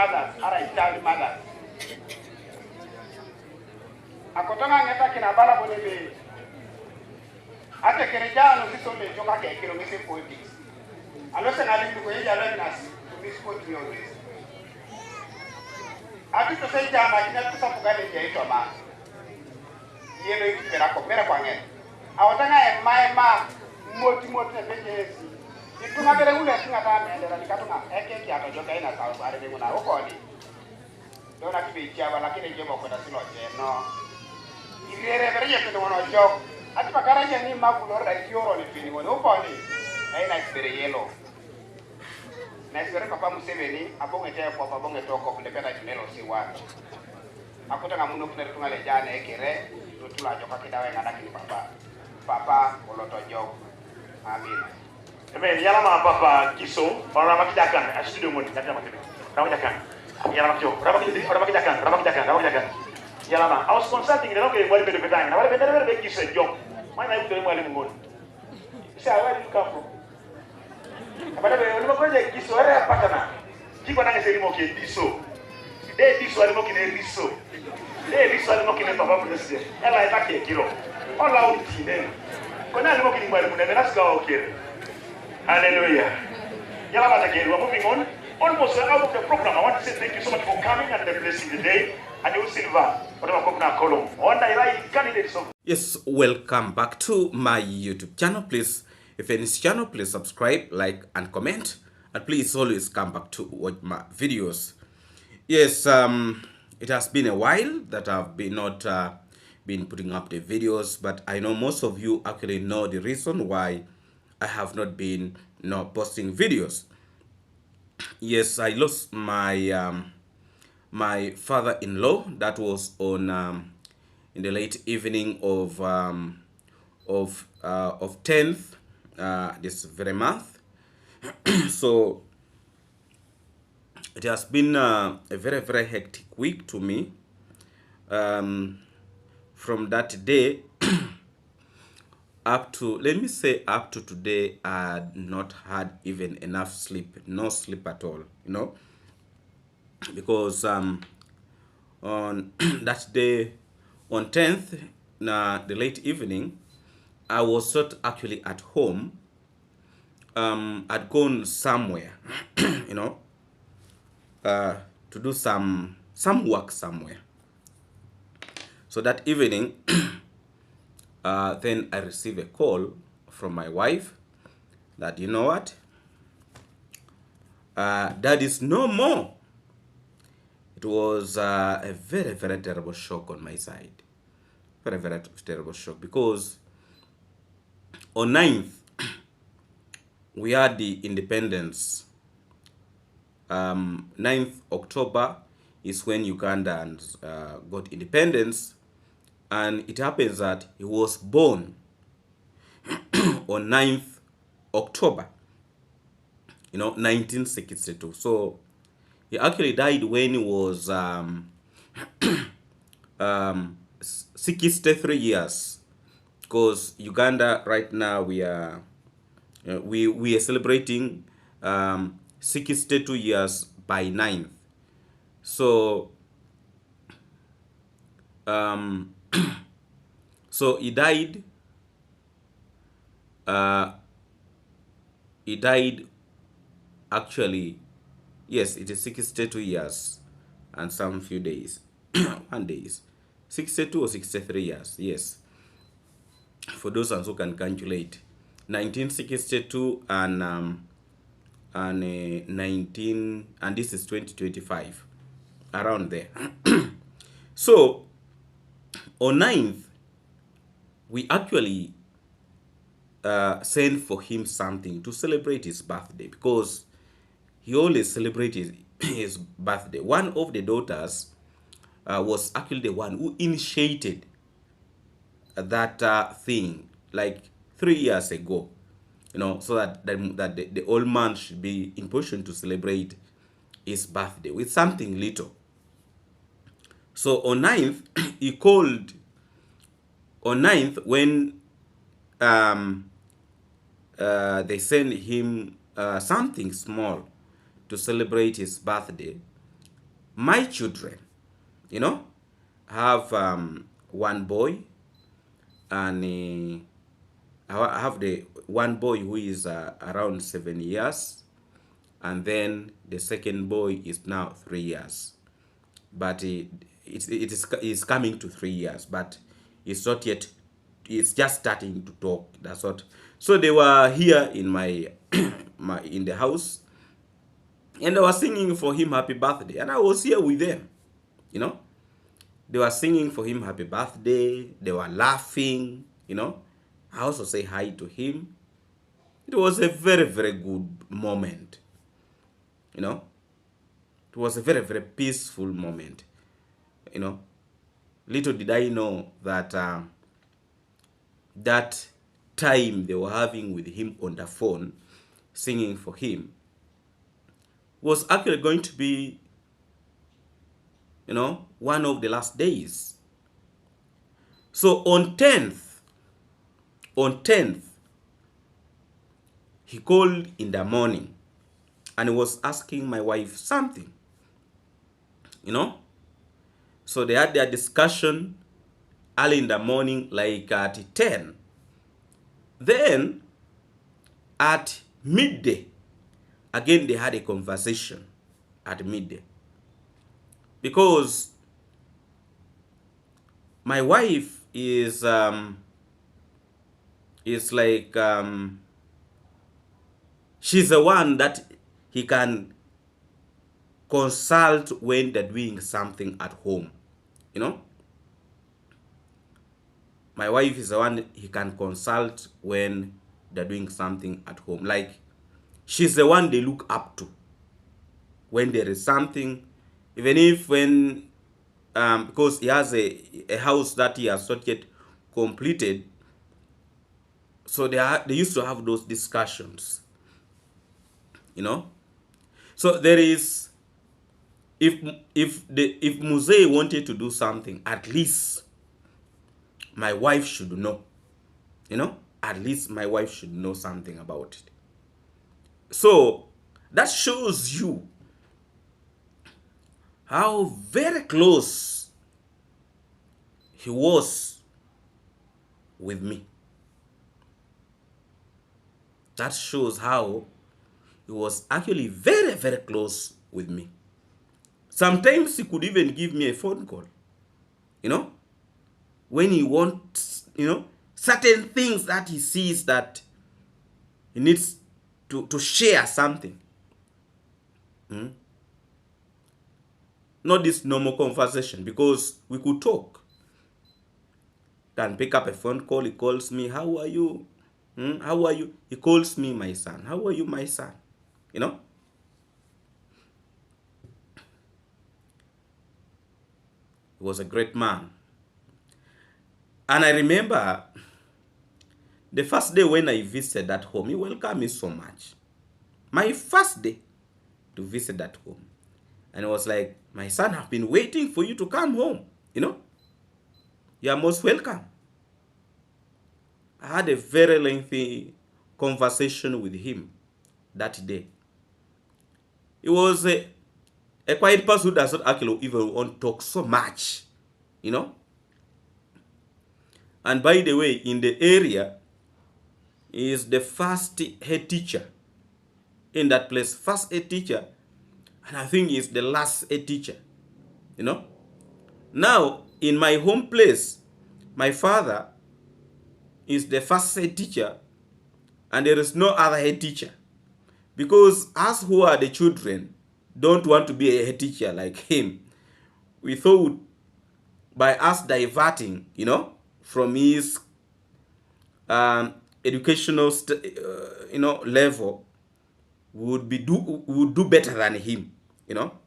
mothers, child mothers. Akotanga ngeta kina bala bonebe. Ate kerejano sisole joka ke kilomita politics. Alo senali ko yeja lenas to miss politics on this. Ati to say jama kina to sapugale je to ma. Yelo ikipera ko mera kwange. Awotanga e ma moti na bejesi. Ituna bere ule singa ta mendera nikatunga eke ki atojoka ina sawa bare nguna ukoni. Dona kibe chiaba lakini jemo kwenda silo je no. Irere bere yeto no jok. Ati makara je ni makulo ra kioro ni fini wono ukoni. Aina espere yelo. Na espere papa Museveni abonge te kwa abonge toko kulepeta tunelo si watu. Akuta ngamuno kunere tungale jana ekere tutula joka kidawe ngana kini papa koloto jok. Amin. Amen. Yala ma papa kiso, orang ramai jakan. Studio mun, jangan makan. Ramai jakan. Yala ma kiso, ramai jakan. Yala ma. I was consulting. Dia nak kau boleh beda beda. Boleh beda kiso jok. Mana aku terima boleh mungun. Saya awal itu kamu. Apa dah? Kalau kau jadi kiso, ada apa kana? Jika nak seri mau kiso, dia kiso ada mau kini riso. Dia riso ada mau kini papa presiden. Ela itu kiro. Allah uji deh. Kau nak mau kini boleh mungun. Menas kau kira. Hallelujah. We're moving on. Almost out of the program. I want to say thank you so much for coming and blessing the day. And you Silva, yes, welcome back to my YouTube channel. Please, if any channel, please subscribe, like, and comment. And please always come back to watch my videos. Yes, it has been a while that I've been putting up the videos, but I know most of you actually know the reason why I have not been posting videos. Yes, I lost my my father-in-law. That was on in the late evening of 10th this very month. So it has been a very hectic week to me. From that day up to, let me say, up to today, I had not had even enough sleep, no sleep at all, you know, because on that day, on 10th, the late evening, I was not actually at home. I'd gone somewhere, you know, to do some work somewhere. So that evening, then I received a call from my wife that, you know what, Dad is no more. It was a very terrible shock on my side. Very terrible shock, because on 9th, we had the independence. 9th October is when Uganda got independence. And it happens that he was born on 9th October, you know, 1962. So he actually died when he was 63 years. Because Uganda right now we are celebrating 62 years by 9th. So so he died actually, yes, it is 62 years and some few days. 1 days, 62 or 63 years, yes, for those who can calculate. 1962 and 19, and this is 2025, around there. So on 9th, we actually sent for him something to celebrate his birthday, because he always celebrated his birthday. One of the daughters was actually the one who initiated that thing like 3 years ago, you know, so that the old man should be in position to celebrate his birthday with something little. So on 9th, he called. On 9th, when they sent him something small to celebrate his birthday, my children, you know, have one boy, and I have the one boy who is around 7 years, and then the second boy is now 3 years, but it's coming to 3 years, but it's not yet. It's just starting to talk. That's what. So they were here in my in the house, and they were singing for him happy birthday, and I was here with them. You know, they were singing for him happy birthday. They were laughing. You know, I also say hi to him. It was a very, very good moment. You know, it was a very, very peaceful moment. You know, little did I know that that time they were having with him on the phone, singing for him, was actually going to be, you know, one of the last days. So on 10th, he called in the morning and he was asking my wife something, you know. So they had their discussion early in the morning, like at 10. Then at midday, again they had a conversation at midday. Because my wife is like she's the one that he can consult when they're doing something at home, you know. My wife is the one he can consult when they're doing something at home. Like, she's the one they look up to when there is something, even if when because he has a house that he has not yet completed. So they used to have those discussions, you know. So there is, if Muse wanted to do something, at least my wife should know, you know. At least my wife should know something about it. So that shows you how very close he was with me. That shows how he was actually very, very close with me. Sometimes he could even give me a phone call, you know, when he wants, you know, certain things that he sees that he needs to share something. Not this normal conversation, because we could talk. Can pick up a phone call, he calls me, how are you? How are you? He calls me my son. How are you, my son? You know? He was a great man. And I remember the first day when I visited that home, he welcomed me so much. My first day to visit that home. And it was like, my son, I've been waiting for you to come home. You know? You are most welcome. I had a very lengthy conversation with him that day. He was a quiet person who does not actually even want to talk so much, you know. And by the way, in the area, he is the first head teacher in that place. First head teacher, and I think he's the last head teacher, you know. Now, in my home place, my father is the first head teacher, and there is no other head teacher. Because us who are the children don't want to be a head teacher like him. We thought by us diverting, you know, from his educational you know, level, would do better than him, you know,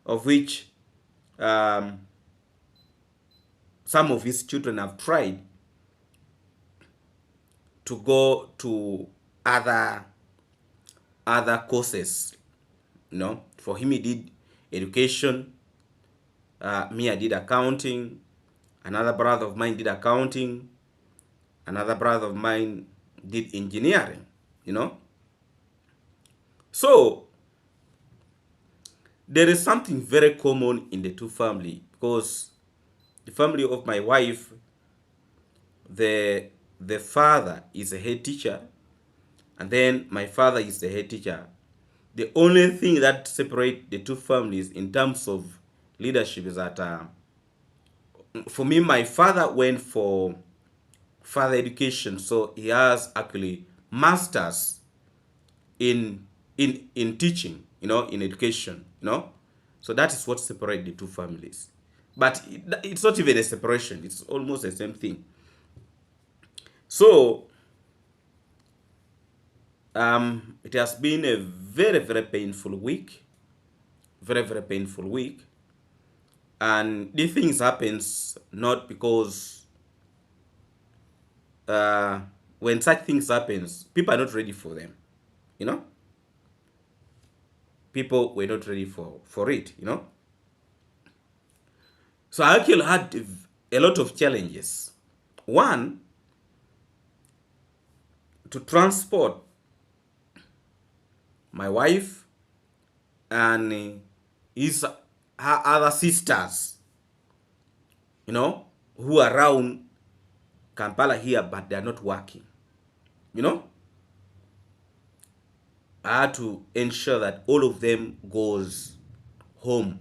of which some of his children have tried to go to other courses, you know. For him, he did education. Me, I did accounting. Another brother of mine did accounting. Another brother of mine did engineering, you know. So there is something very common in the two family, because the family of my wife, the father is a head teacher, and then my father is the head teacher. The only thing that separates the two families in terms of leadership is that for me, my father went for further education, so he has actually masters in teaching, in education, so that is what separates the two families. But it's not even a separation, it's almost the same thing. So it has been a very, very painful week, very, very painful week. And these things happens not because when such things happens, people are not ready for them, people were not ready for it. So I actually had a lot of challenges. One, to transport my wife and her other sisters, who are around Kampala here, but they are not working. I had to ensure that all of them goes home.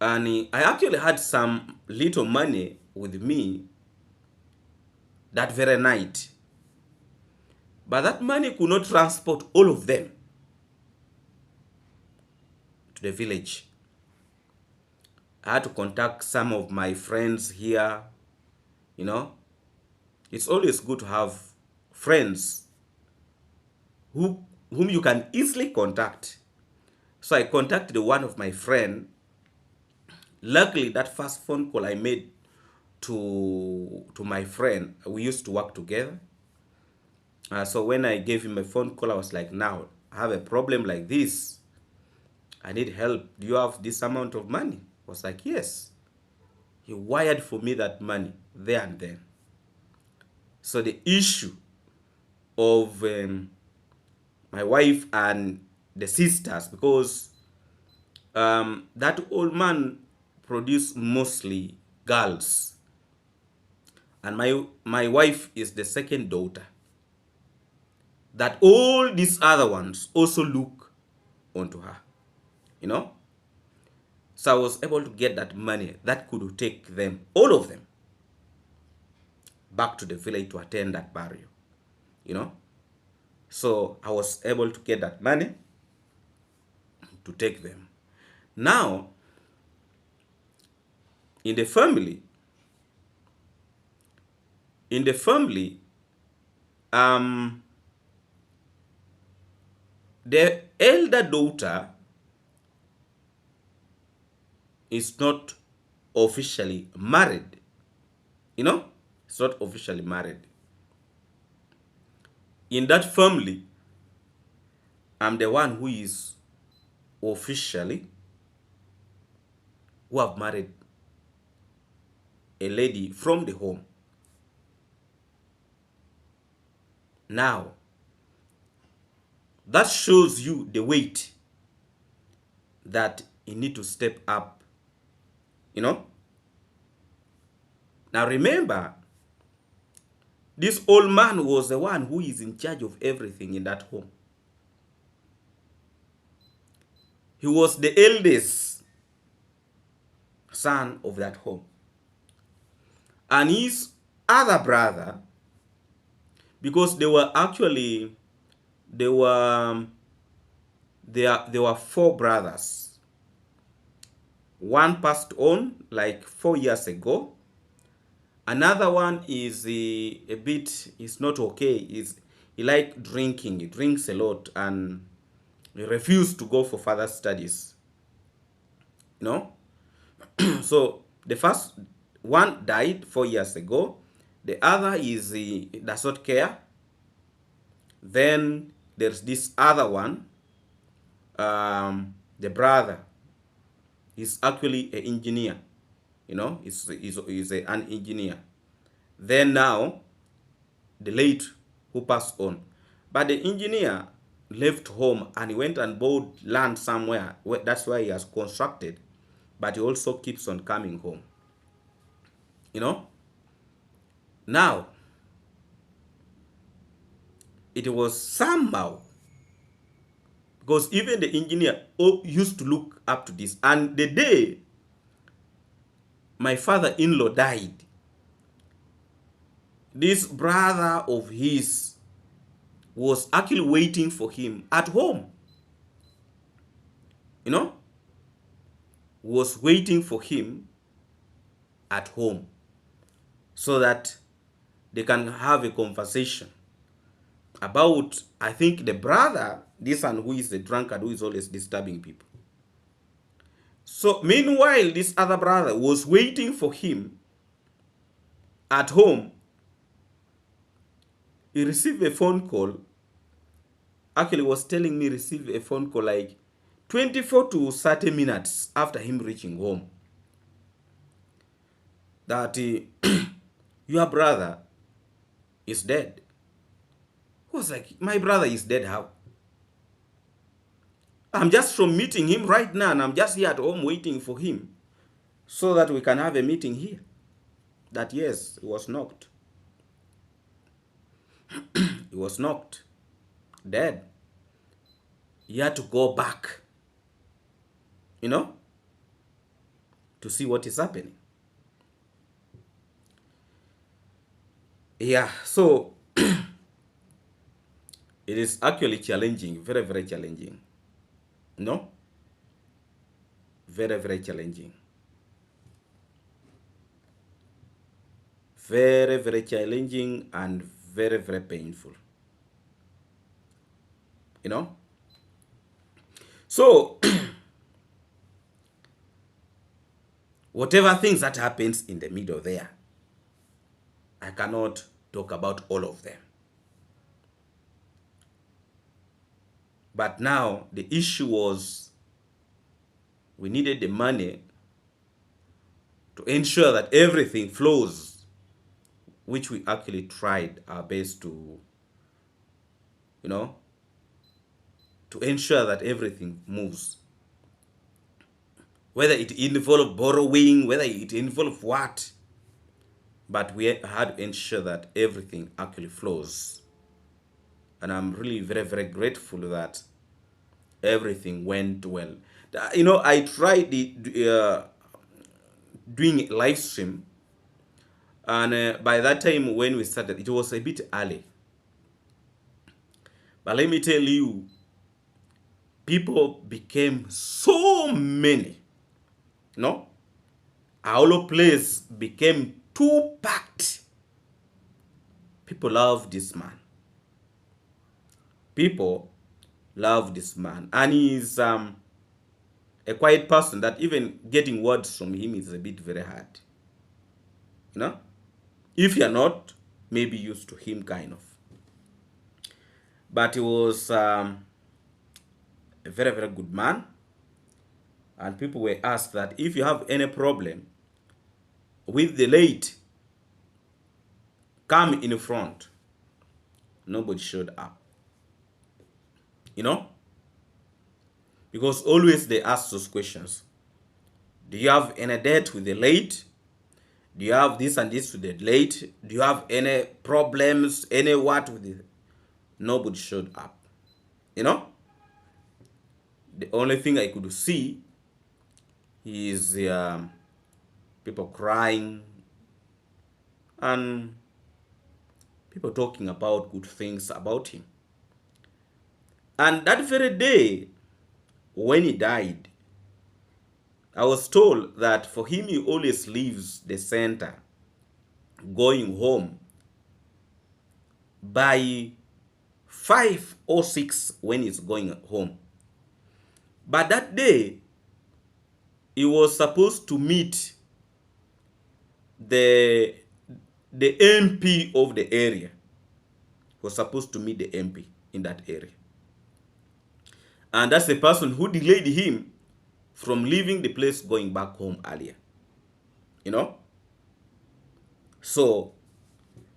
And I actually had some little money with me that very night. But that money could not transport all of them to the village. I had to contact some of my friends here. It's always good to have friends whom you can easily contact. So I contacted one of my friends. Luckily, that first phone call I made to my friend, we used to work together. So when I gave him a phone call, I was like, now I have a problem like this. I need help. Do you have this amount of money? I was like, yes. He wired for me that money there and then. So the issue of my wife and the sisters, because that old man produced mostly girls, and my wife is the second daughter, that all these other ones also look onto her, so I was able to get that money that could take them, all of them, back to the village to attend that burial, so I was able to get that money to take them. Now, in the family, the elder daughter is not officially married. It's not officially married. In that family, I'm the one who is officially, who have married a lady from the home. Now, that shows you the weight that you need to step up. Now remember, this old man was the one who is in charge of everything in that home. He was the eldest son of that home. And his other brother, because there were 4 brothers. One passed on like 4 years ago. Another one is is not okay. He like drinking. He drinks a lot and he refused to go for further studies. So the first one died 4 years ago. The other is does not care. Then there's this other one. The brother is actually an engineer. He's an engineer. Then now, the late who passed on. But the engineer, left home and he went and bought land somewhere. That's why he has constructed, but he also keeps on coming home. You know? Now, it was somehow, because even the engineer used to look up to this. And the day my father-in-law died, this brother of his was actually waiting for him at home. You know? Was waiting for him at home so that they can have a conversation about, I think, the brother, this one who is the drunkard, who is always disturbing people. So meanwhile, this other brother was waiting for him at home. He received a phone call. Actually, was telling me received a phone call like 24 to 30 minutes after him reaching home, that your brother is dead. I was like, my brother is dead how? I'm just from meeting him right now, and I'm just here at home waiting for him so that we can have a meeting here. That yes, he was knocked. He was knocked, dead. He had to go back, you know, to see what is happening. Yeah, so it is actually challenging, very, very challenging. No? Very, very challenging. Very, very challenging and very, very painful. You know? So, whatever things that happens in the middle there, I cannot talk about all of them. But now the issue was we needed the money to ensure that everything flows, which we actually tried our best to, you know, to ensure that everything moves. Whether it involved borrowing, whether it involved what, but we had to ensure that everything actually flows. And I'm really very, very grateful that everything went well. You know, I tried doing a live stream, and by that time when we started, it was a bit early. But let me tell you, people became so many. No? Our place became too packed. People love this man. People love this man. And he's a quiet person that even getting words from him is a bit very hard. You know? If you're not maybe used to him, kind of. But he was a very, very good man. And people were asked that if you have any problem with the late, come in front. Nobody showed up. You know? Because always they ask those questions. Do you have any debt with the late? Do you have this and this with the late? Do you have any problems, any what with it? Nobody showed up. You know? The only thing I could see is people crying and people talking about good things about him. And that very day, when he died, I was told that for him, he always leaves the center, going home by 5 or 6 when he's going home. But that day, he was supposed to meet the MP of the area. He was supposed to meet the MP in that area. And that's the person who delayed him from leaving the place going back home earlier. You know? So,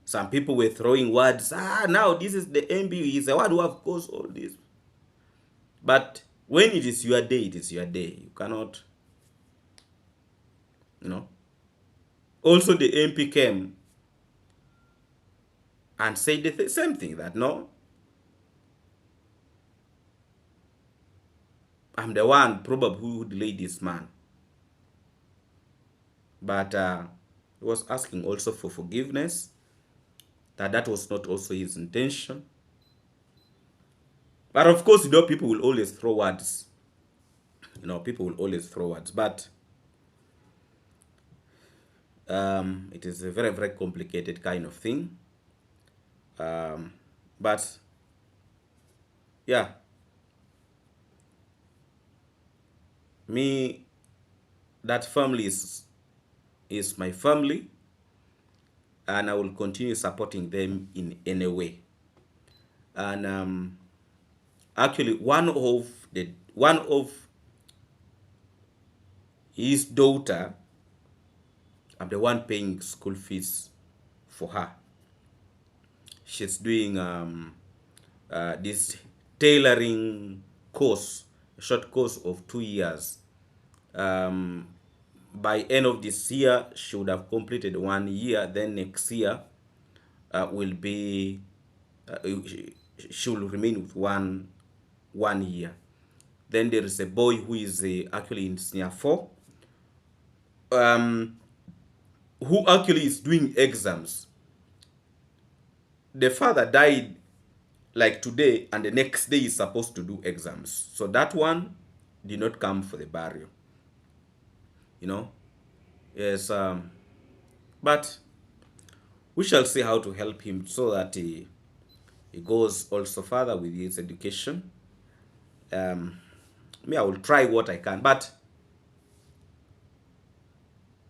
some people were throwing words. Now this is the MP. He's the one who have caused all this. But when it is your day, it is your day. You cannot, you know. Also, the MP came and said the same thing, that no, I'm the one probably who delayed this man. But he was asking also for forgiveness, that was not also his intention. But of course, people will always throw words. People will always throw words. But it is a very, very complicated kind of thing. But yeah, me, that family is my family, and I will continue supporting them in any way. And actually, one of his daughter, I'm the one paying school fees for her. She's doing this tailoring course, a short course of 2 years. By end of this year, she would have completed 1 year. Then next year will be she will remain with one year. Then there is a boy who is actually in senior 4, who actually is doing exams. The father died like today, and the next day is supposed to do exams. So that one did not come for the burial. Yes, but we shall see how to help him so that he goes also further with his education. Me, I will try what I can, but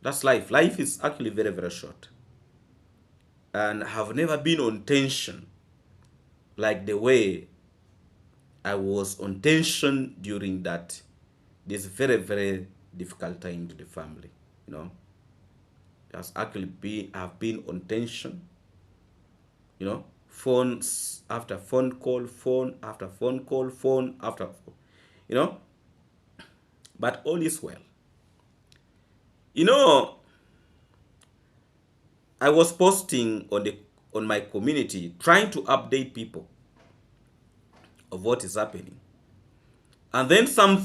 that's life. Life is actually very, very short. And I have never been on tension like the way I was on tension during this very, very difficult time to the family. That's actually I've been on tension. Phones after phone call, phone after phone call, phone after phone, but all is well. I was posting on my community, trying to update people of what is happening. And then some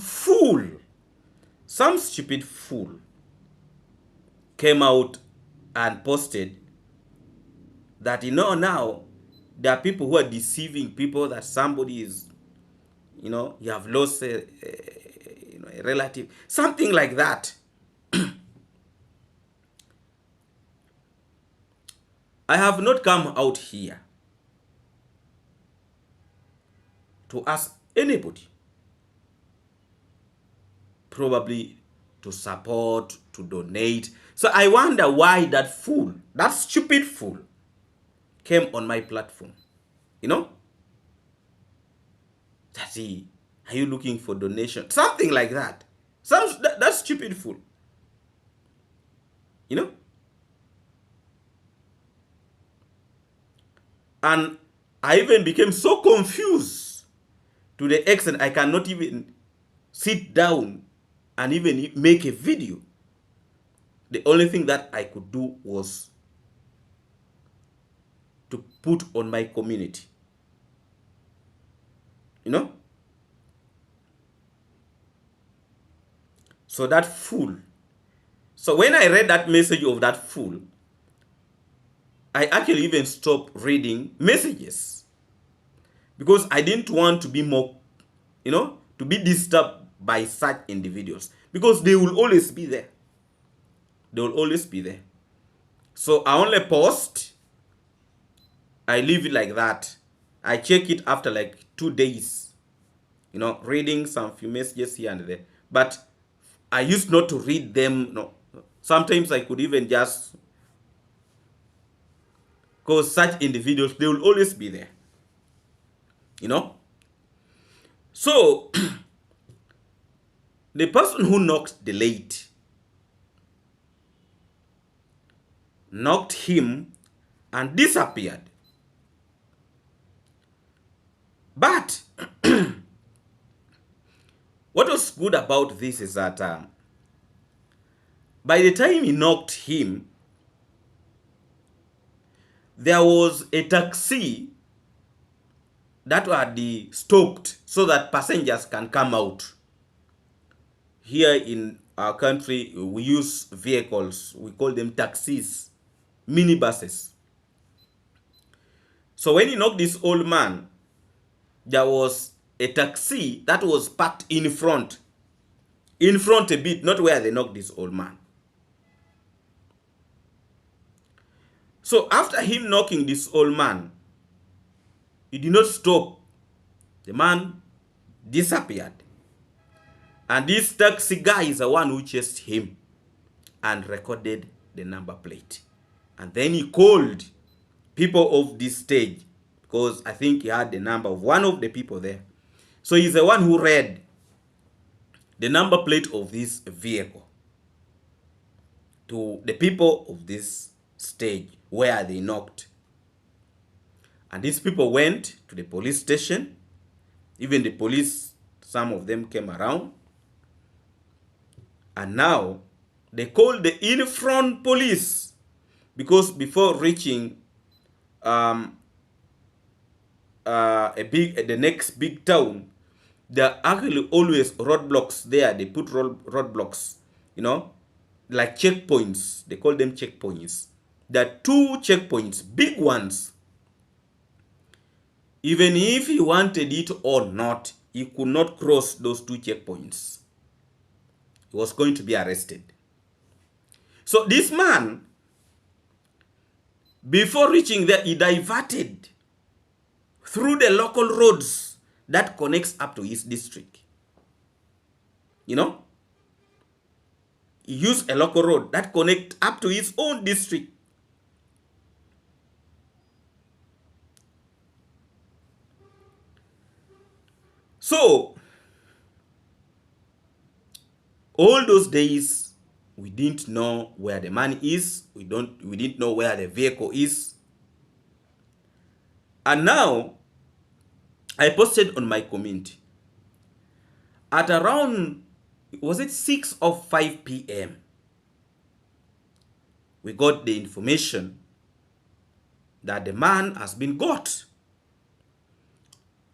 stupid fool came out and posted that, now there are people who are deceiving people, that somebody is, you have lost a relative, something like that. I have not come out here to ask anybody probably to support, to donate. So I wonder why that stupid fool came on my platform. That are you looking for donation? Something like that. That stupid fool. And I even became so confused to the extent I cannot even sit down and even make a video. The only thing that I could do was to put on my community. So that fool. So when I read that message of that fool, I actually even stopped reading messages, because I didn't want to be more, to be disturbed by such individuals, because they will always be there. They will always be there. So I only post, I leave it like that. I check it after like 2 days, reading some few messages here and there. But I used not to read them. No, sometimes I could even just, because such individuals, they will always be there. So the person who knocked the late knocked him and disappeared. But What was good about this is that by the time he knocked him, there was a taxi that had stopped so that passengers can come out. Here in our country, we use vehicles, we call them taxis, minibuses. So when he knocked this old man, there was a taxi that was parked in front a bit, not where they knocked this old man. So after him knocking this old man, he did not stop. The man disappeared. And this taxi guy is the one who chased him and recorded the number plate. And then he called people of this stage, because I think he had the number of one of the people there. So he's the one who read the number plate of this vehicle to the people of this stage where they knocked. And these people went to the police station. Even the police, some of them came around. And now they called the in-front police, because before reaching the next big town, there are actually always roadblocks there. They put roadblocks, you know, like checkpoints. They call them checkpoints. There are 2 checkpoints, big ones. Even if he wanted it or not, he could not cross those 2 checkpoints. He was going to be arrested. So this man, before reaching there, he diverted through the local roads that connects up to his district. You know? He used a local road that connects up to his own district. So, all those days, we didn't know where the man is. We didn't know where the vehicle is. And now, I posted on my community. At around, was it 6 or 5 p.m., we got the information that the man has been got.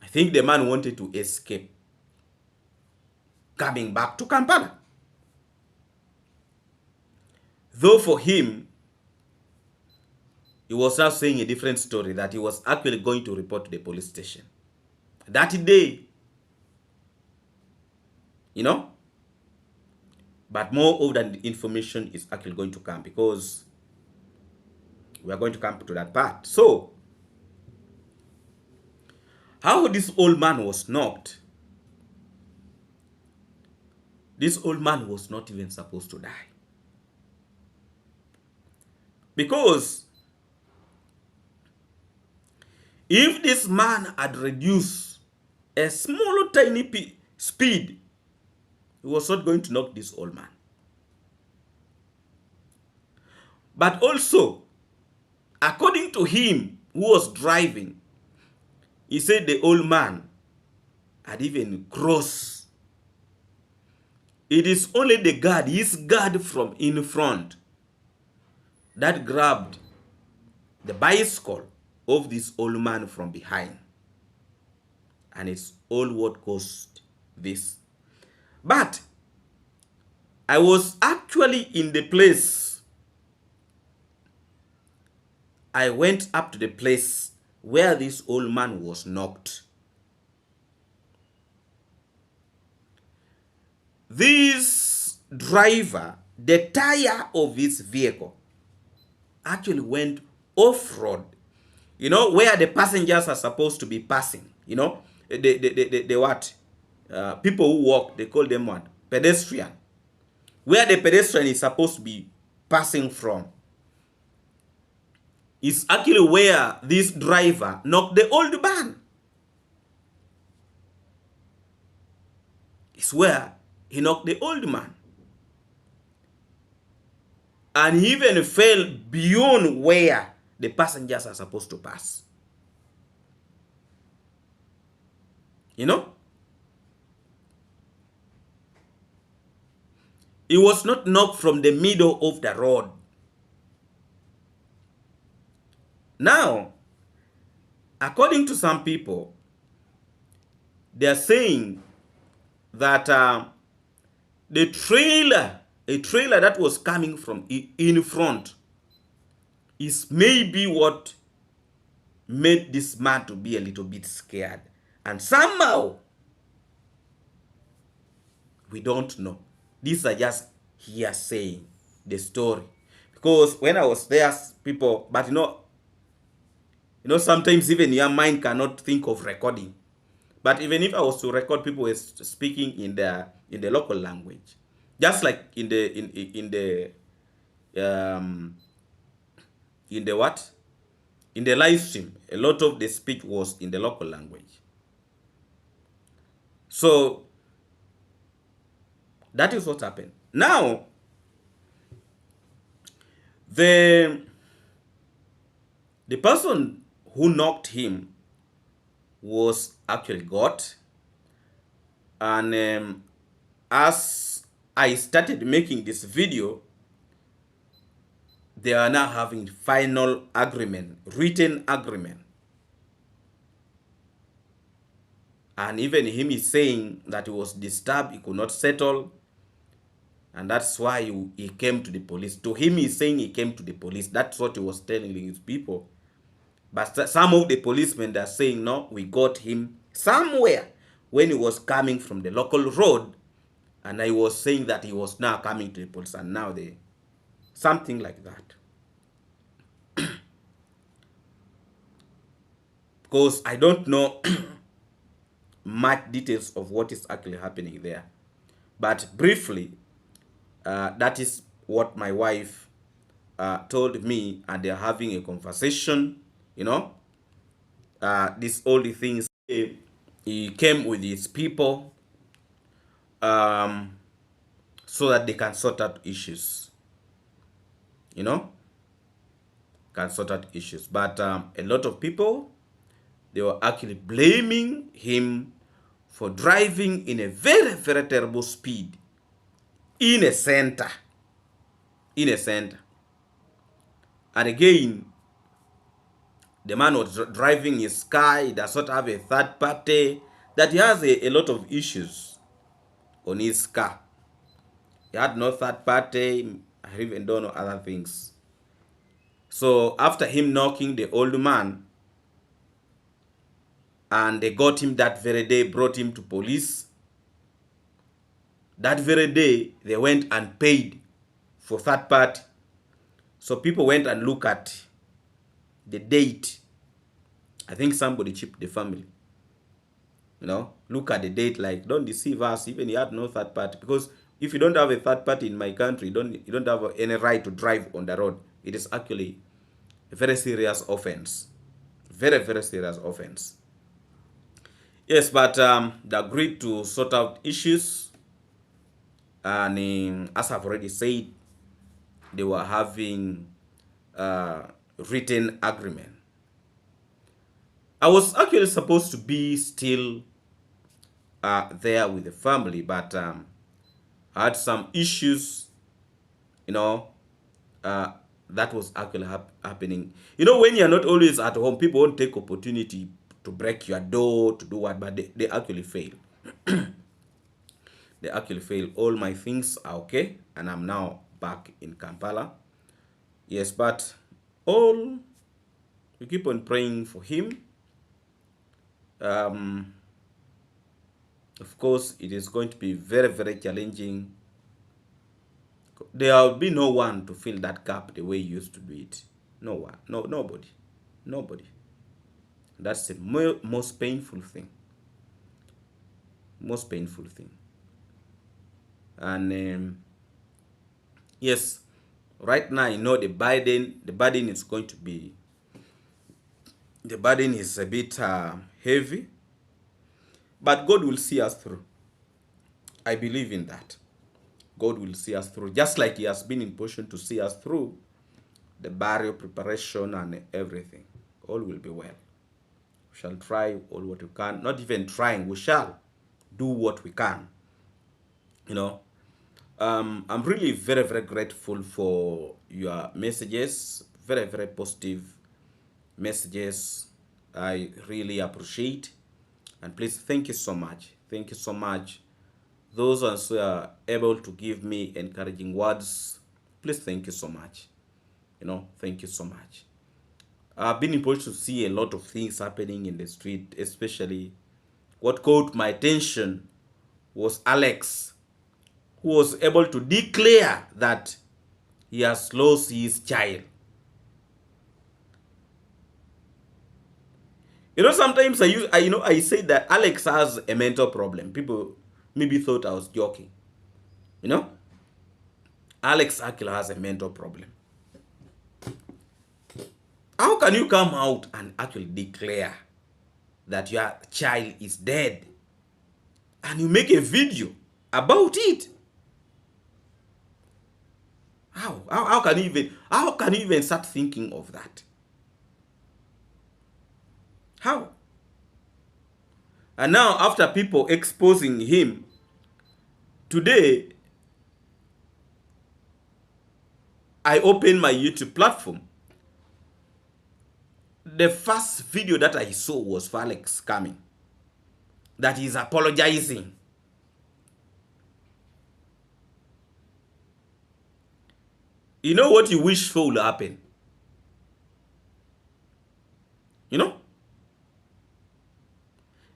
I think the man wanted to escape, coming back to Kampala. Though for him, he was now saying a different story, that he was actually going to report to the police station that day. You know? But more of that information is actually going to come, because we are going to come to that part. So, how this old man was knocked, this old man was not even supposed to die. Because if this man had reduced a small tiny speed, he was not going to knock this old man. But also, according to him who was driving, he said the old man had even crossed. It is only the guard, his guard from in front, that grabbed the bicycle of this old man from behind. And it's all what caused this. But I was actually in the place. I went up to the place where this old man was knocked. This driver, the tire of his vehicle actually went off-road. You know, where the passengers are supposed to be passing. You know, the what? People who walk, they call them what? Pedestrian. Where the pedestrian is supposed to be passing from. Is actually where this driver knocked the old man. It's where he knocked the old man. And he even fell beyond where the passengers are supposed to pass. You know? He was not knocked from the middle of the road. Now, according to some people, they are saying that the trailer, a trailer that was coming from in front, is maybe what made this man to be a little bit scared. And somehow, we don't know. These are just hearsay, the story. Because when I was there, people, but sometimes even your mind cannot think of recording. But even if I was to record, people were speaking in the local language, just like in the what, in the live stream, a lot of the speech was in the local language. So that is what happened. Now, the person who knocked him was actually God. And as I started making this video, they are now having final agreement, written agreement. And even him is saying that he was disturbed, he could not settle. And that's why he came to the police. To him, he's saying he came to the police. That's what he was telling his people. But some of the policemen are saying, no, we got him somewhere when he was coming from the local road. And I was saying that he was now coming to the police. And now they, something like that. Because I don't know much details of what is actually happening there. But briefly, that is what my wife told me, and they're having a conversation, these all the things. He came with his people so that they can sort out issues, can sort out issues. But a lot of people, they were actually blaming him for driving in a very, very terrible speed in a center. And again, the man was driving his car. He does not have a third party. That he has a lot of issues on his car. He had no third party. I even don't know other things. So after him knocking the old man, and they got him that very day, brought him to police. That very day, they went and paid for third party. So people went and looked at the date. I think somebody chipped the family. Look at the date, like, don't deceive us. Even you had no third party. Because if you don't have a third party in my country, you don't have any right to drive on the road. It is actually a very serious offense. Very, very serious offense. Yes, but they agreed to sort out issues. And as I've already said, they were having written agreement. I was actually supposed to be still there with the family, but I had some issues, that was actually happening. When you're not always at home, people won't take opportunity to break your door, to do what, but they actually fail. They actually fail. All my things are okay, and I'm now back in Kampala. Yes, but we keep on praying for him. Of course, it is going to be very, very challenging. There will be no one to fill that gap the way you used to do it. No one. Nobody. That's the most painful thing. Most painful thing. And yes, right now, the burden is going to be, the burden is a bit heavy, but God will see us through. I believe in that. God will see us through, just like he has been in position to see us through the burial preparation and everything. All will be well. We shall try all what we can. Not even trying, we shall do what we can. I'm really very, very grateful for your messages, very, very positive messages. I really appreciate. And please, thank you so much. Thank you so much. Those ones who are able to give me encouraging words, please, thank you so much. Thank you so much. I've been able to see a lot of things happening in the street, especially what caught my attention was Alex, who was able to declare that he has lost his child. Sometimes I say that Alex has a mental problem. People maybe thought I was joking. Alex actually has a mental problem. How can you come out and actually declare that your child is dead and you make a video about it? How can you even start thinking of that? How? And now, after people exposing him, today I open my YouTube platform. The first video that I saw was for Alex coming, that he's apologizing. You know what you wish for will happen?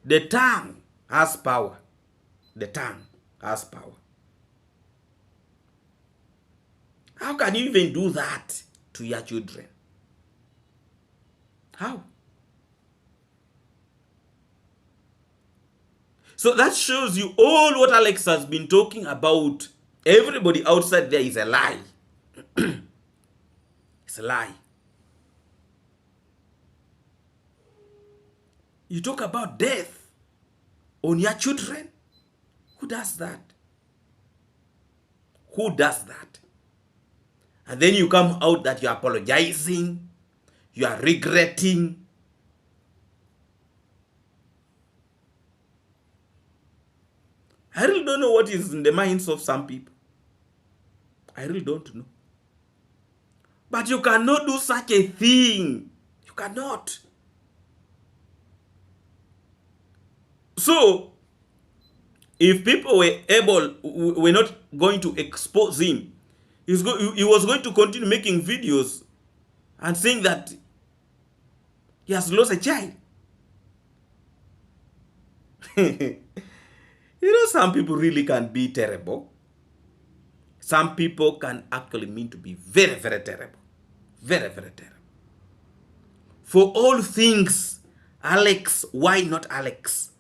The tongue has power. The tongue has power. How can you even do that to your children? How? So that shows you all what Alex has been talking about. Everybody outside there is a lie. It's a lie. You talk about death on your children. Who does that? Who does that? And then you come out that you're apologizing, you are regretting. I really don't know what is in the minds of some people. I really don't know. But you cannot do such a thing. You cannot. So, if people were not going to expose him, he was going to continue making videos and saying that he has lost a child. Some people really can be terrible. Some people can actually mean to be very, very terrible. Very, very terrible. For all things, Alex, why not Alex,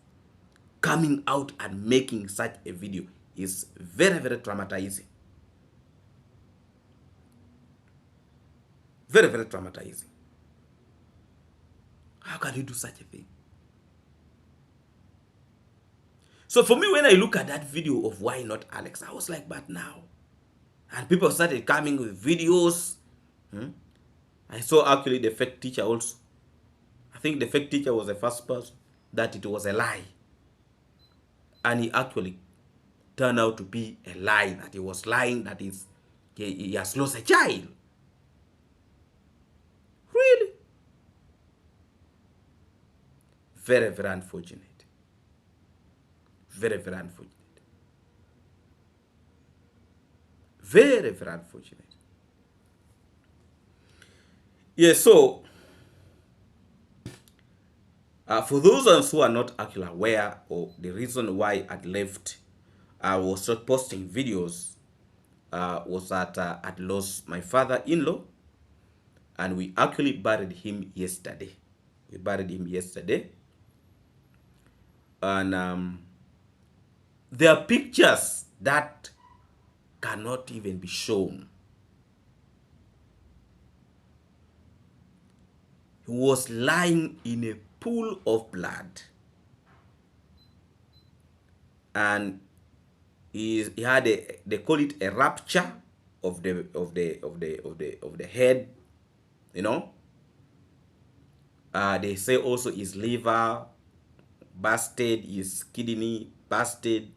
coming out and making such a video is very, very traumatizing. Very, very traumatizing. How can you do such a thing? So for me, when I look at that video of why not Alex, I was like, but now. And people started coming with videos. I saw actually the fake teacher also. I think the fake teacher was the first person that it was a lie. And he actually turned out to be a lie, that he was lying, that he has lost a child. Really? Very, very unfortunate. Very, very unfortunate. Very, very unfortunate. Yeah, so for those who are not actually aware of the reason why I left, I was not posting videos, was that I'd lost my father-in-law, and we actually buried him yesterday. We buried him yesterday. And there are pictures that cannot even be shown. He was lying in a pool of blood, and he had they call it a rupture of the head. They say also his liver busted, his kidney busted.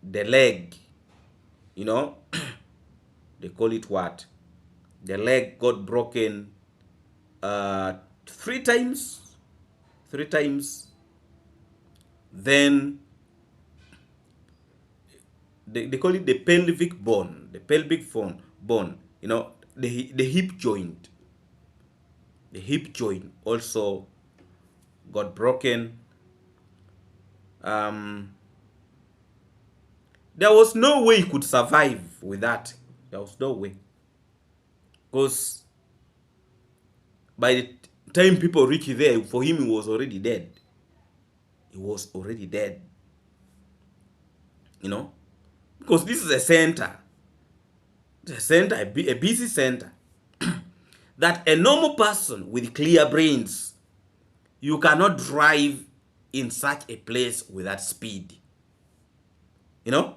the leg, you know, they call it what? The leg got broken 3 times. 3 times. Then they call it the pelvic bone. The pelvic bone, you know, the hip joint. The hip joint also got broken. There was no way he could survive with that. There was no way. Because by the time people reach there, for him, he was already dead. He was already dead. You know? Because this is a center. It's a center, a busy center. That a normal person with clear brains, you cannot drive in such a place with that speed. You know?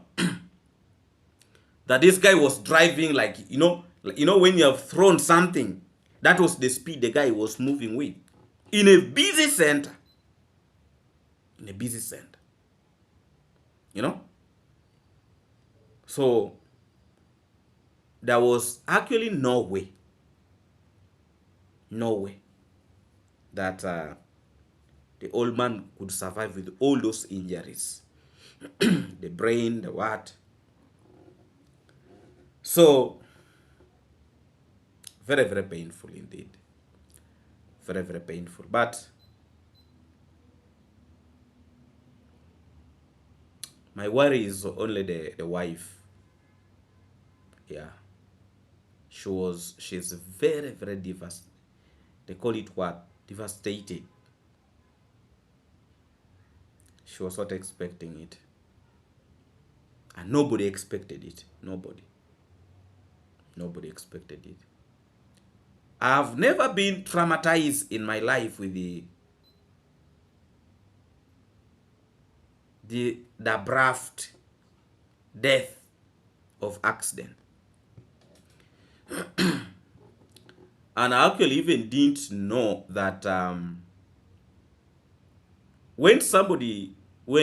That this guy was driving like, you know when you have thrown something, that was the speed the guy was moving with. In a busy center. In a busy center. You know? So, there was actually no way that the old man could survive with all those injuries. The brain, the what. So, very, very painful indeed. Very, very painful. But my worry is only the wife. Yeah. She's very, very devastated. They call it what? Devastated. She was not expecting it. And nobody expected it. Nobody expected it. I've never been traumatized in my life with the abrupt death of accident. And I actually even didn't know that when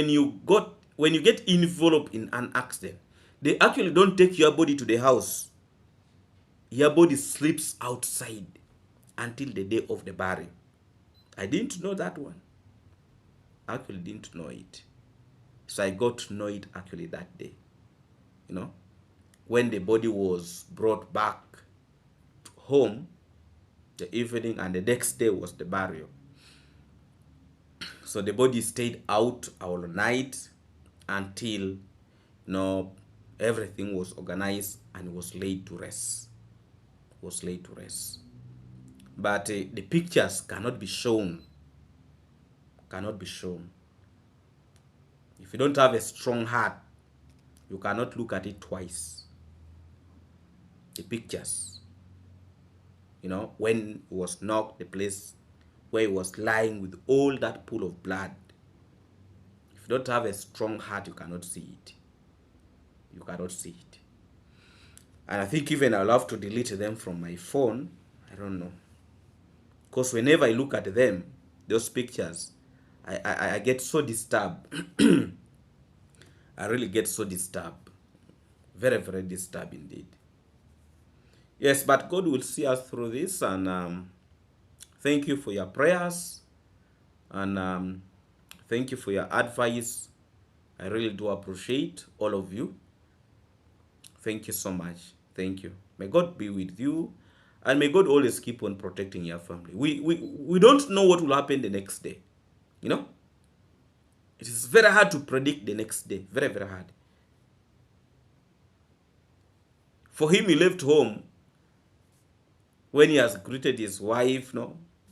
you get enveloped in an accident, they actually don't take your body to the house. Your body sleeps outside until the day of the burial. I didn't know that one. I actually didn't know it. So I got to know it actually that day. You know, when the body was brought back home, the evening, and the next day was the burial. So the body stayed out all night until everything was organized and was laid to rest. But the pictures cannot be shown. If you don't have a strong heart, you cannot look at it twice. The pictures, when he was knocked, the place where he was lying with all that pool of blood. If you don't have a strong heart, you cannot see it. And I think even I'll have to delete them from my phone. I don't know. Because whenever I look at them, those pictures, I get so disturbed. I really get so disturbed. Very, very disturbed indeed. Yes, but God will see us through this. And thank you for your prayers. And thank you for your advice. I really do appreciate all of you. Thank you so much. Thank you. May God be with you. And may God always keep on protecting your family. We don't know what will happen the next day. It is very hard to predict the next day. Very, very hard. For him, he left home when he has greeted his wife,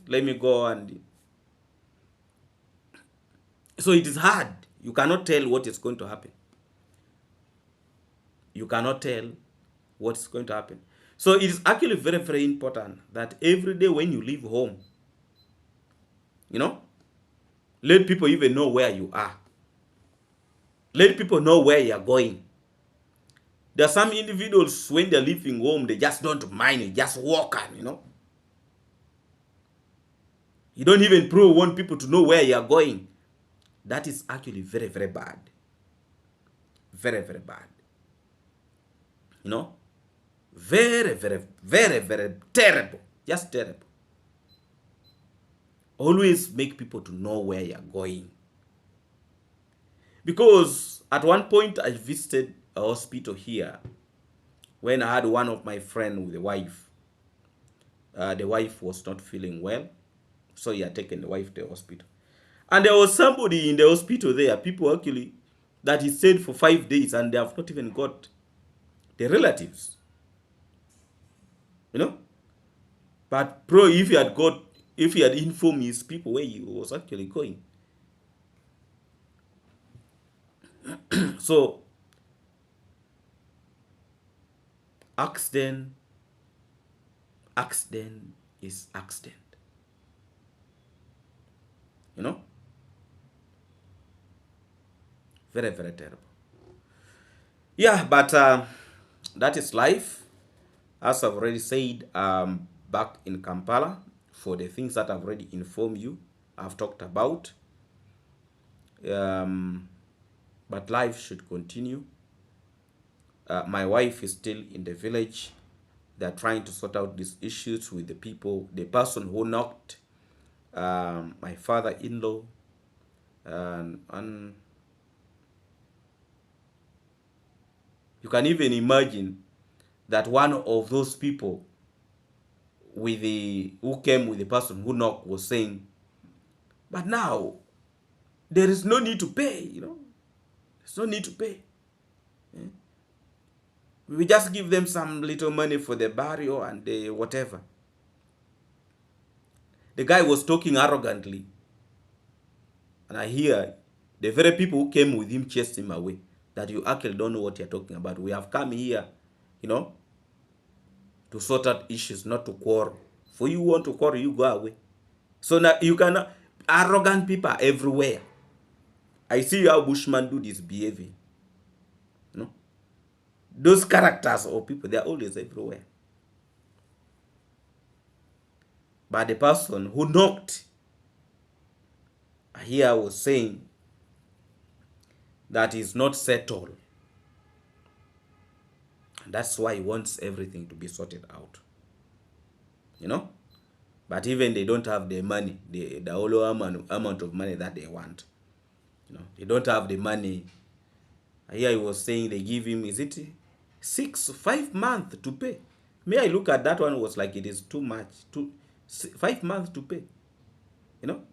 let me go. And so it is hard. You cannot tell what is going to happen. So it is actually very, very important that every day when you leave home, let people even know where you are. Let people know where you are going. There are some individuals, when they're leaving home, they just don't mind it, just walk on, You don't even want people to know where you are going. That is actually very, very bad. very, very bad. You know, very, very, very, very terrible, just terrible. Always make people to know where you're going. Because at one point I visited a hospital here when I had one of my friend with a wife. The wife was not feeling well, so he had taken the wife to the hospital. And there was somebody in the hospital there, people actually, that he stayed for 5 days and they have not even got the relatives. You know? But bro, if he had informed his people where he was actually going. So, accident is accident. You know? Very, very terrible. Yeah, but that is life. As I've already said, back in Kampala, for the things that I've already informed you, I've talked about. But life should continue. My wife is still in the village. They're trying to sort out these issues with the people. The person who knocked my father-in-law, and you can even imagine that one of those people who came with the person who knocked was saying, but now there is no need to pay, you know. There's no need to pay. We just give them some little money for the burial and the whatever. The guy was talking arrogantly. And I hear the very people who came with him chased him away. That you actually don't know what you're talking about. We have come here, you know, to sort out issues, not to quarrel. For you want to quarrel, you go away. So now you cannot, arrogant people are everywhere. I see how Bushman do this behavior. You know? Those characters or people, they're always everywhere. But the person who knocked, here I was saying that is not settled. And that's why he wants everything to be sorted out. You know? But even they don't have the money, the whole amount of money that they want. You know, they don't have the money. Here he was saying they give him, is it 5 months to pay? May I look at that one was like it is too much. 5 months to pay. You know?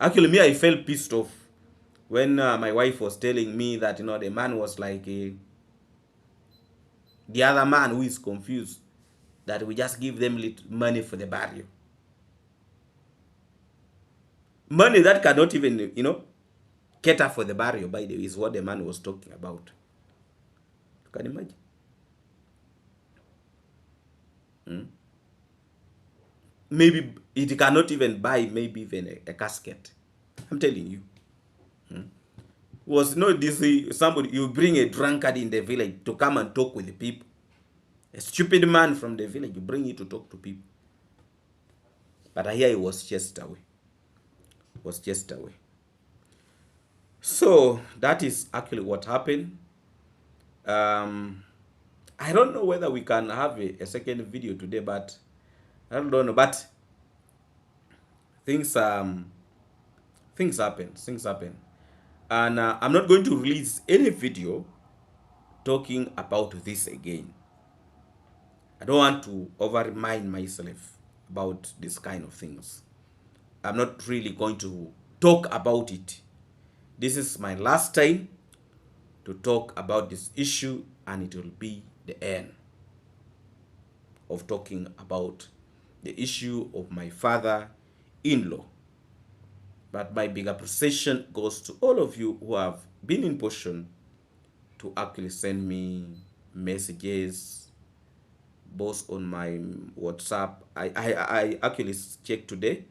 Actually, me, I felt pissed off when my wife was telling me that, you know, the man was like the other man who is confused, that we just give them little money for the burial. Money that cannot even, you know, cater for the burial, by the way, is what the man was talking about. You can imagine. Maybe it cannot even buy maybe even a casket. I'm telling you. Was not this somebody, you bring a drunkard in the village to come and talk with the people. A stupid man from the village, you bring it to talk to people. But here he was chased away. Was chased away. So that is actually what happened. I don't know whether we can have a second video today, but I don't know. But things happen. And I'm not going to release any video talking about this again. I don't want to over-remind myself about this kind of things. I'm not really going to talk about it. This is my last time to talk about this issue, and it will be the end of talking about the issue of my father-in-law. But my big appreciation goes to all of you who have been in position to actually send me messages, both on my WhatsApp. I actually checked today,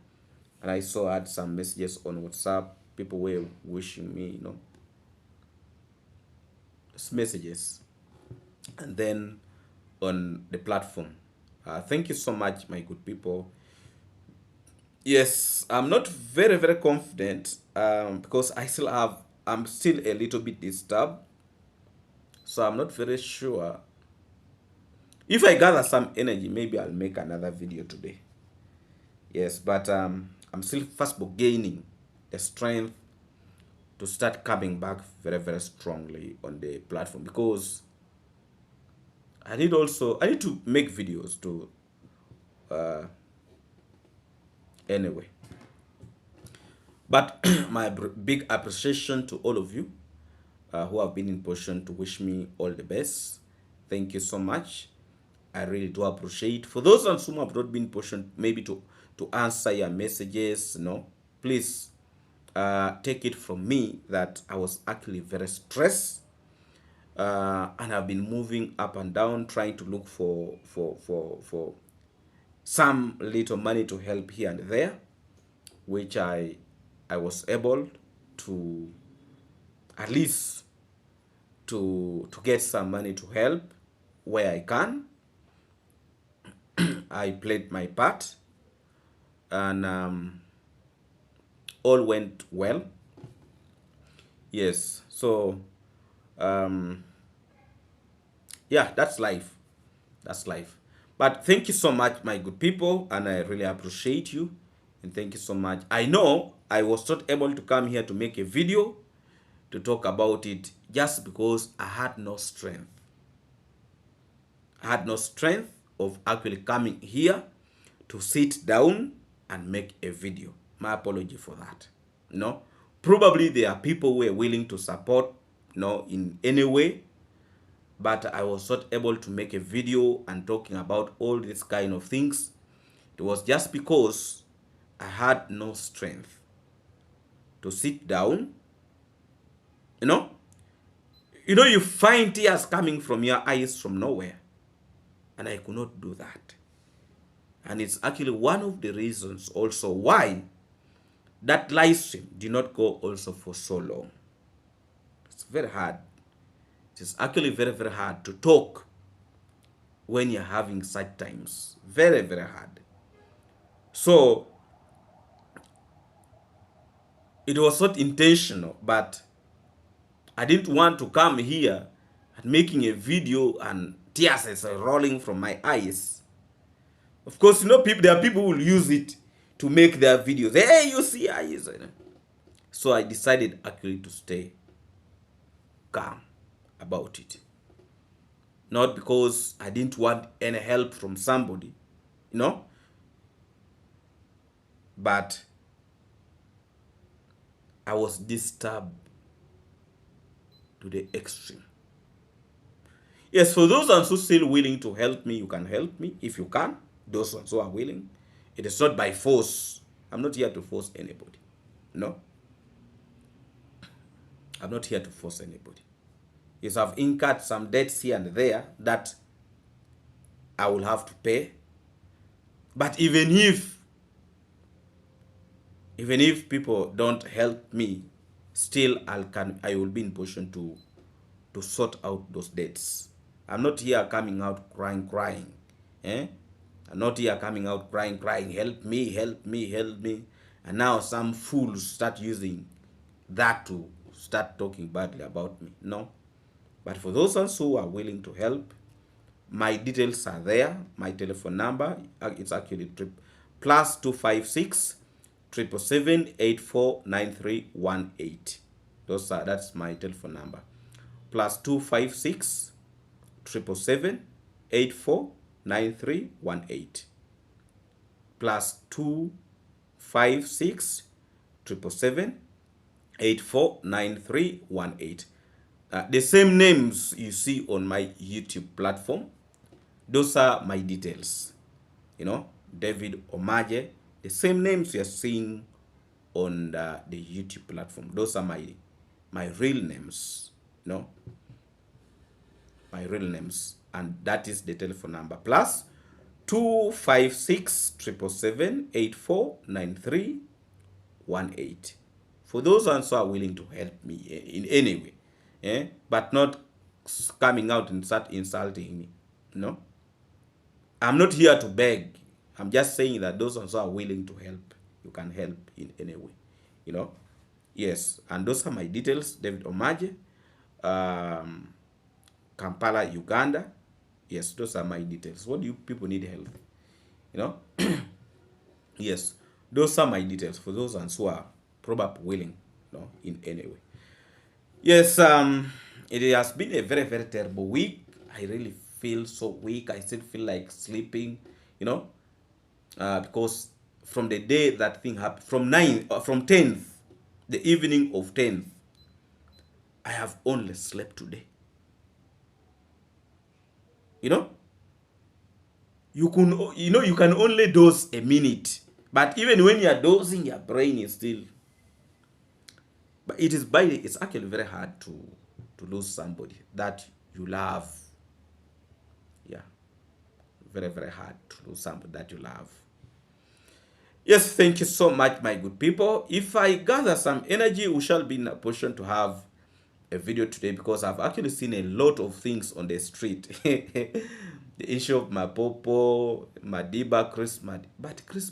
and I saw I had some messages on WhatsApp. People were wishing me, you know, messages, and then on the platform. Thank you so much, my good people. Yes, I'm not very, very confident because I'm still a little bit disturbed. So I'm not very sure. If I gather some energy, maybe I'll make another video today. Yes, but I'm still first of all gaining the strength to start coming back very, very strongly on the platform, because I need to make videos to anyway. But my big appreciation to all of you who have been in position to wish me all the best. Thank you so much. I really do appreciate. For those ones who have not been in position maybe to answer your messages, please take it from me that I was actually very stressed, and I've been moving up and down trying to look for some little money to help here and there, which I was able to at least to get some money to help where I can. I played my part, and all went well. Yes, so yeah, that's life. That's life. But thank you so much, my good people, and I really appreciate you. And thank you so much. I know I was not able to come here to make a video to talk about it just because I had no strength. I had no strength of actually coming here to sit down and make a video. My apology for that. Probably there are people who are willing to support, in any way, but I was not able to make a video and talking about all these kind of things. It was just because I had no strength to sit down. You find tears coming from your eyes from nowhere, and I could not do that. And it's actually one of the reasons also why that live stream did not go also for so long. It's very hard. It is actually very, very hard to talk when you're having such times. Very, very hard. So it was not intentional, but I didn't want to come here and making a video and tears are rolling from my eyes. Of course, there are people who will use it to make their videos. Hey, you see eyes. So I decided actually to stay calm about it. Not because I didn't want any help from somebody, but I was disturbed to the extreme. Yes, for those ones who are still willing to help me, you can help me if you can. Those ones who are willing. It is not by force. I'm not here to force anybody. No. I'm not here to force anybody. Yes, I've incurred some debts here and there that I will have to pay. But even if people don't help me, still I will be in position to sort out those debts. I'm not here coming out crying. I'm not here coming out crying, help me, help me, help me. And now some fools start using that to start talking badly about me. No. But for those ones who are willing to help, my details are there. My telephone number, it's actually +256 777 849318. That's my telephone number. +256 777 849318. +256 777 849318. The same names you see on my YouTube platform, those are my details. David Omaje, the same names you are seeing on the YouTube platform. Those are my real names. My real names, and that is the telephone number. +256 777 849318. For those ones who are willing to help me in any way, but not coming out and start insulting me. I'm not here to beg. I'm just saying that those ones who are willing to help, you can help in any way, you know. Yes, and those are my details. David Omaje, Kampala, Uganda. Yes, those are my details. What do you people need help? You know? Yes, those are my details for those ones who are probably willing, you know, in any way. Yes, it has been a very, very terrible week. I really feel so weak. I still feel like sleeping, you know, because from the day that thing happened, from 10th, the evening of 10th, I have only slept today. You know, you can only doze a minute, but even when you are dozing, your brain is still. But it's actually very hard to lose somebody that you love. Yeah, very, very hard to lose somebody that you love. Yes, thank you so much, my good people. If I gather some energy, we shall be in a position to have a video today, because I've actually seen a lot of things on the street. The issue of Mapopo, Madiba, but Chris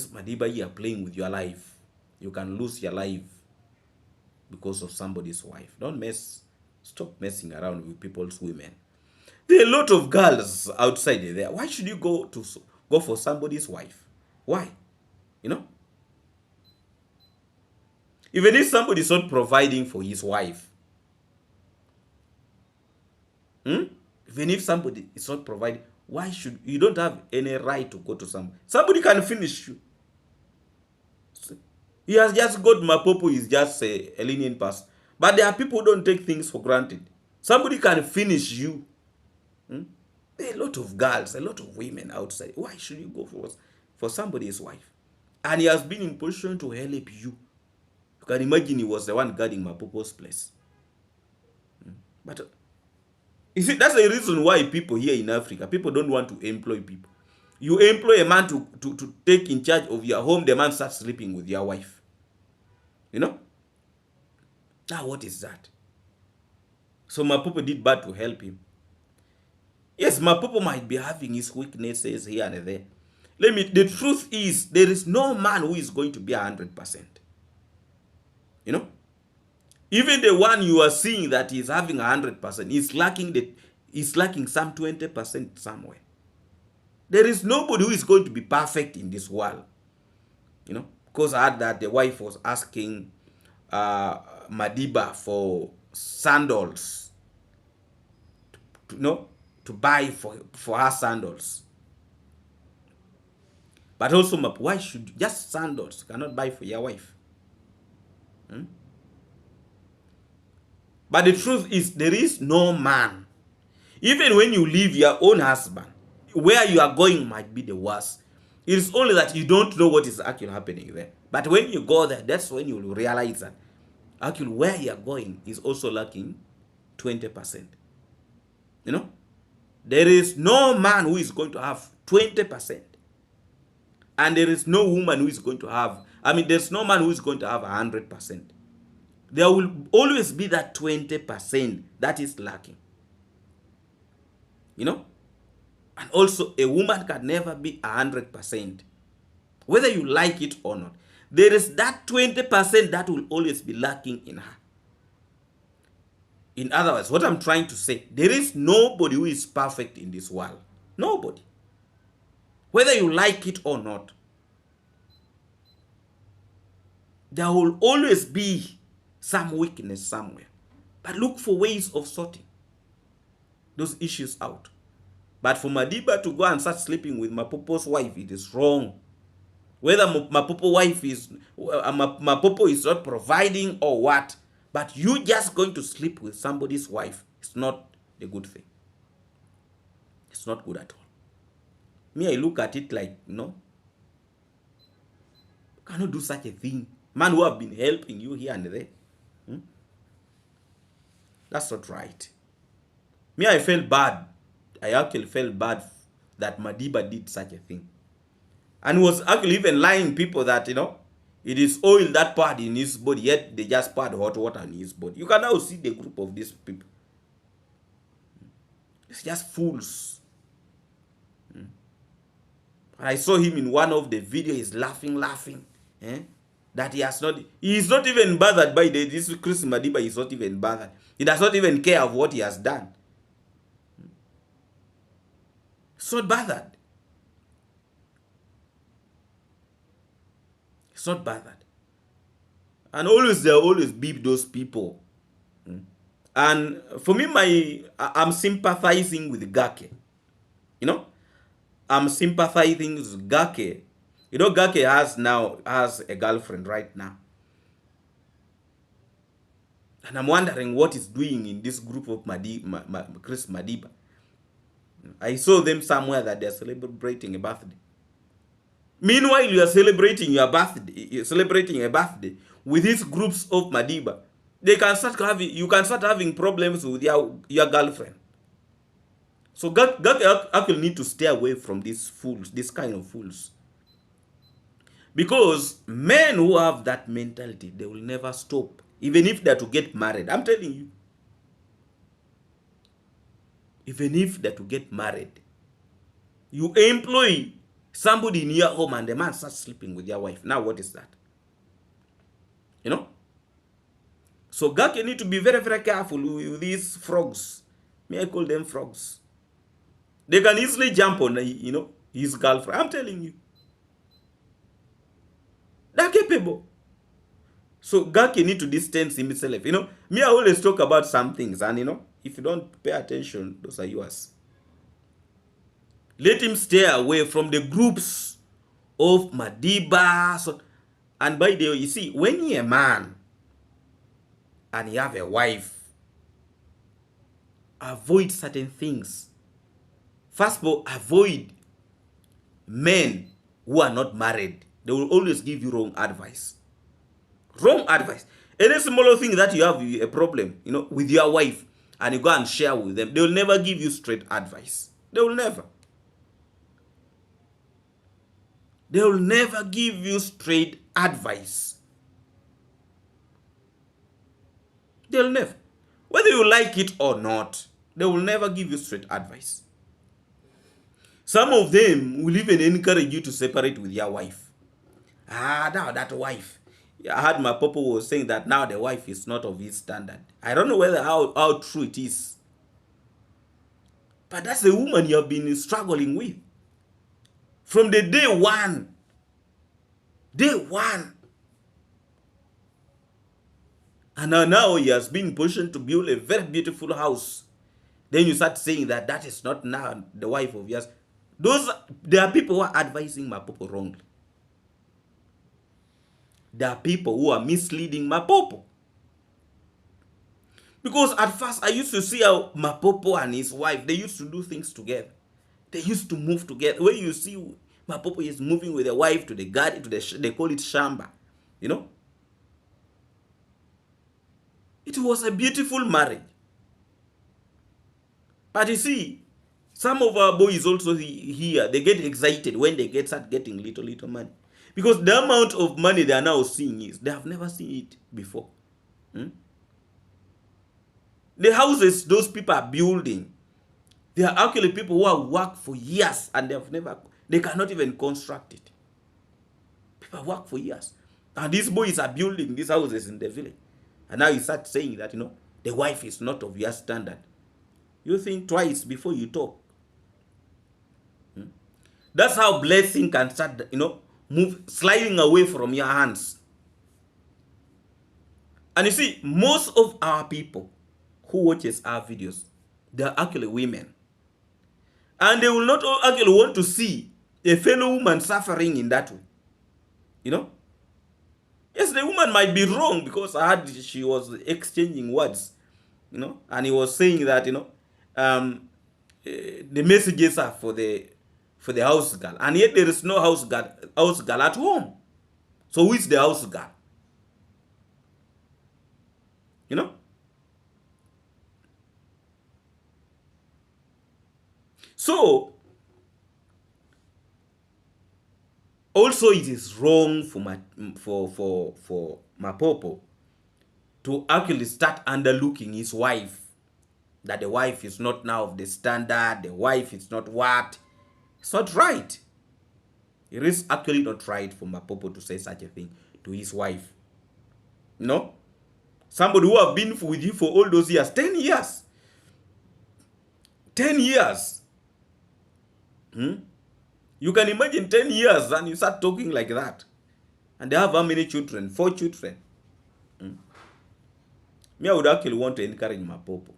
Madiba, you are playing with your life. You can lose your life because of somebody's wife. Stop messing around with people's women. There are a lot of girls outside there. Why should you go for somebody's wife? Why? You know? Even if somebody is not providing for his wife, even if somebody is not providing, why should you don't have any right to go to somebody? Somebody can finish you. He has just got Mapopo is just a lenient person. But there are people who don't take things for granted. Somebody can finish you. There are a lot of girls, a lot of women outside. Why should you go for somebody's wife? And he has been in position to help you. You can imagine he was the one guarding Mapopo's place. But you see, that's the reason why people here in Africa, people don't want to employ people. You employ a man to take in charge of your home, the man starts sleeping with your wife. You know? Now what is that? So Mapopo did bad to help him. Yes, Mapopo might be having his weaknesses here and there. The truth is, there is no man who is going to be 100%. You know? Even the one you are seeing that is having 100% is lacking some 20% somewhere. There is nobody who is going to be perfect in this world. You know? Because I heard that the wife was asking Madiba for sandals. To buy for her sandals. But also, why should just sandals cannot buy for your wife? But the truth is, there is no man. Even when you leave your own husband, where you are going might be the worst. It is only that you don't know what is actually happening there. But when you go there, that's when you will realize that actually where you are going is also lacking 20%. You know? There is no man who is going to have 20%. And there is no woman who is going to have, there's no man who is going to have 100%. There will always be that 20% that is lacking. You know? And also, a woman can never be 100%. Whether you like it or not. There is that 20% that will always be lacking in her. In other words, what I'm trying to say, there is nobody who is perfect in this world. Nobody. Whether you like it or not. There will always be some weakness somewhere. But look for ways of sorting those issues out. But for Madiba to go and start sleeping with Mapopo's wife, it is wrong. Whether Mapopo is not providing or what, but you just going to sleep with somebody's wife, it's not a good thing. It's not good at all. Me, I look at it like, you cannot do such a thing. Man who have been helping you here and there. That's not right. Me, I felt bad. I actually felt bad that Madiba did such a thing. And was actually even lying people that, it is oil that poured in his body, yet they just poured hot water in his body. You can now see the group of these people. It's just fools. I saw him in one of the videos. He's laughing. Eh? That he is not even bothered by this Chris Madiba is not even bothered. He does not even care of what he has done. He's not bothered. He's not bothered. And they'll always beep those people. And for me, I'm sympathizing with Gake. You know? I'm sympathizing with Gake. You know, Gake has a girlfriend right now. And I'm wondering what he's doing in this group of Chris Madiba. I saw them somewhere that they're celebrating a birthday. Meanwhile, you are celebrating your birthday, you're celebrating a birthday with these groups of Madiba. You can start having problems with your girlfriend. So God actually need to stay away from these fools, this kind of fools. Because men who have that mentality, they will never stop, even if they're to get married. I'm telling you. Even if they're to get married, you employ somebody in your home and the man starts sleeping with your wife. Now what is that? You know? So Gake need to be very, very careful with these frogs. May I call them frogs? They can easily jump on, his girlfriend. I'm telling you. They're capable. So Gake need to distance himself. Me, I always talk about some things, and if you don't pay attention, those are yours. Let him stay away from the groups of Madiba. And by the way, you see, when you're a man and you have a wife, avoid certain things. First of all, avoid men who are not married. They will always give you wrong advice. Wrong advice. Any smaller thing that you have a problem, with your wife, and you go and share with them, they will never give you straight advice. They will never. They will never give you straight advice. They will never. Whether you like it or not, they will never give you straight advice. Some of them will even encourage you to separate with your wife. Now that wife. I heard Mapopo was saying that now the wife is not of his standard. I don't know whether how true it is. But that's the woman you have been struggling with. From the day one. Day one. And now he has been positioned to build a very beautiful house. Then you start saying that is not now the wife of yours. There are people who are advising Mapopo wrongly. There are people who are misleading Mapopo. Because at first I used to see how Mapopo and his wife, they used to do things together. They used to move together. When you see Mapopo is moving with the wife to the garden, they call it shamba. It was a beautiful marriage. But you see, some of our boys also here, they get excited when they start getting little money. Because the amount of money they are now seeing they have never seen it before. The houses those people are building, they are actually people who have worked for years and they cannot even construct it. People work for years. And these boys are building these houses in the village. And now you start saying that, the wife is not of your standard. You think twice before you talk. That's how blessing can start, sliding away from your hands. And you see, most of our people who watches our videos, they are actually women. And they will not actually want to see a fellow woman suffering in that way. Yes, the woman might be wrong because I heard she was exchanging words, and he was saying that, the messages are for the house girl, and yet there is no house girl at home. So who is the house girl? So also it is wrong for Mapopo to actually start underlooking his wife, that the wife is not now of the standard, the wife is not what. It's not right. It is actually not right for Mapopo to say such a thing to his wife. You know? Somebody who have been with you for all those years, 10 years. 10 years. You can imagine 10 years and you start talking like that. And they have how many children? 4 children. Me, I would actually want to encourage Mapopo.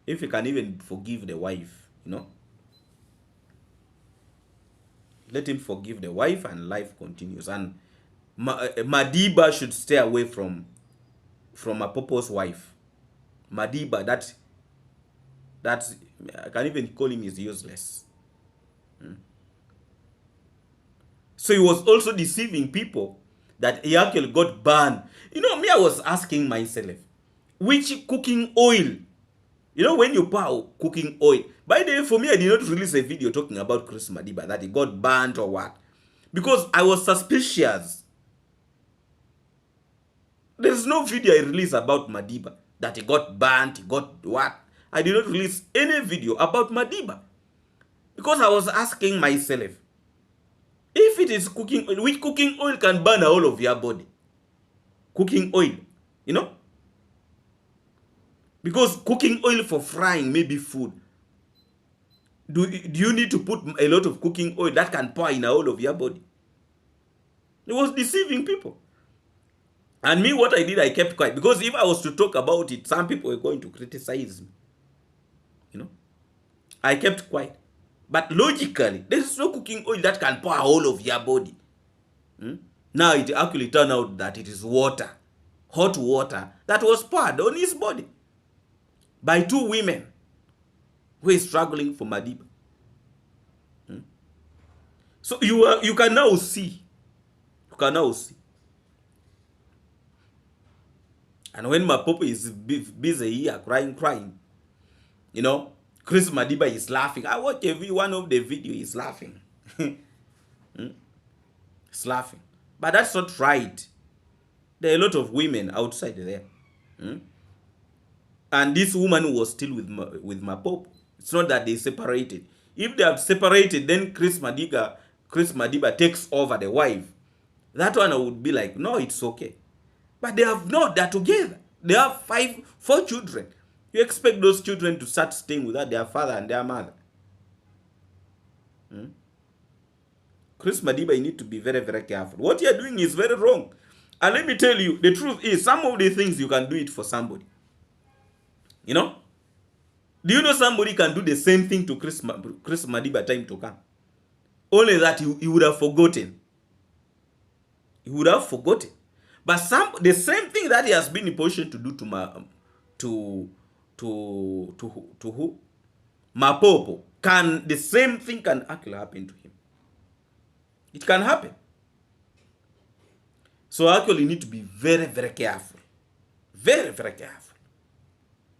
If he can even forgive the wife, you know. Let him forgive the wife and life continues. And Madiba should stay away from Mapopo's wife. Madiba, that's I can even call him is useless. So he was also deceiving people that he actually got banned. You know, me, I was asking myself, which cooking oil? You know, when you pour cooking oil. By the way, for me, I did not release a video talking about Chris Madiba, that he got banned or what. Because I was suspicious. There's no video I released about Madiba, that he got banned, he got what. I did not release any video about Madiba. Because I was asking myself, if it is cooking oil, which cooking oil can burn the whole of your body? Cooking oil, you know? Because cooking oil for frying maybe food. Do you need to put a lot of cooking oil that can pour in the whole of your body? It was deceiving people. And me, what I did, I kept quiet. Because if I was to talk about it, some people were going to criticize me. You know? I kept quiet. But logically, there is no cooking oil that can pour all of your body. Now it actually turned out that it is water, hot water, that was poured on his body by 2 women who is struggling for Madiba. So you can now see. You can now see. And when Mapopo is busy here crying, you know, Chris Madiba is laughing. I watch every one of the video, he's laughing. He's laughing. But that's not right. There are a lot of women outside there. And this woman was still with Mapopo. It's not that they separated. If they have separated, then Chris Madiba takes over the wife. That one would be like, no, it's okay. But they have not, they're together. They have 4 children. You expect those children to start staying without their father and their mother. Chris Madiba, you need to be very, very careful. What you're doing is very wrong. And let me tell you, the truth is, some of the things you can do it for somebody. You know? Do you know somebody can do the same thing to Chris Madiba time to come? Only that he would have forgotten. He would have forgotten. But the same thing that he has been in position to do to who? Mapopo. The same thing can actually happen to him. It can happen. So actually you need to be very, very careful. Very, very careful.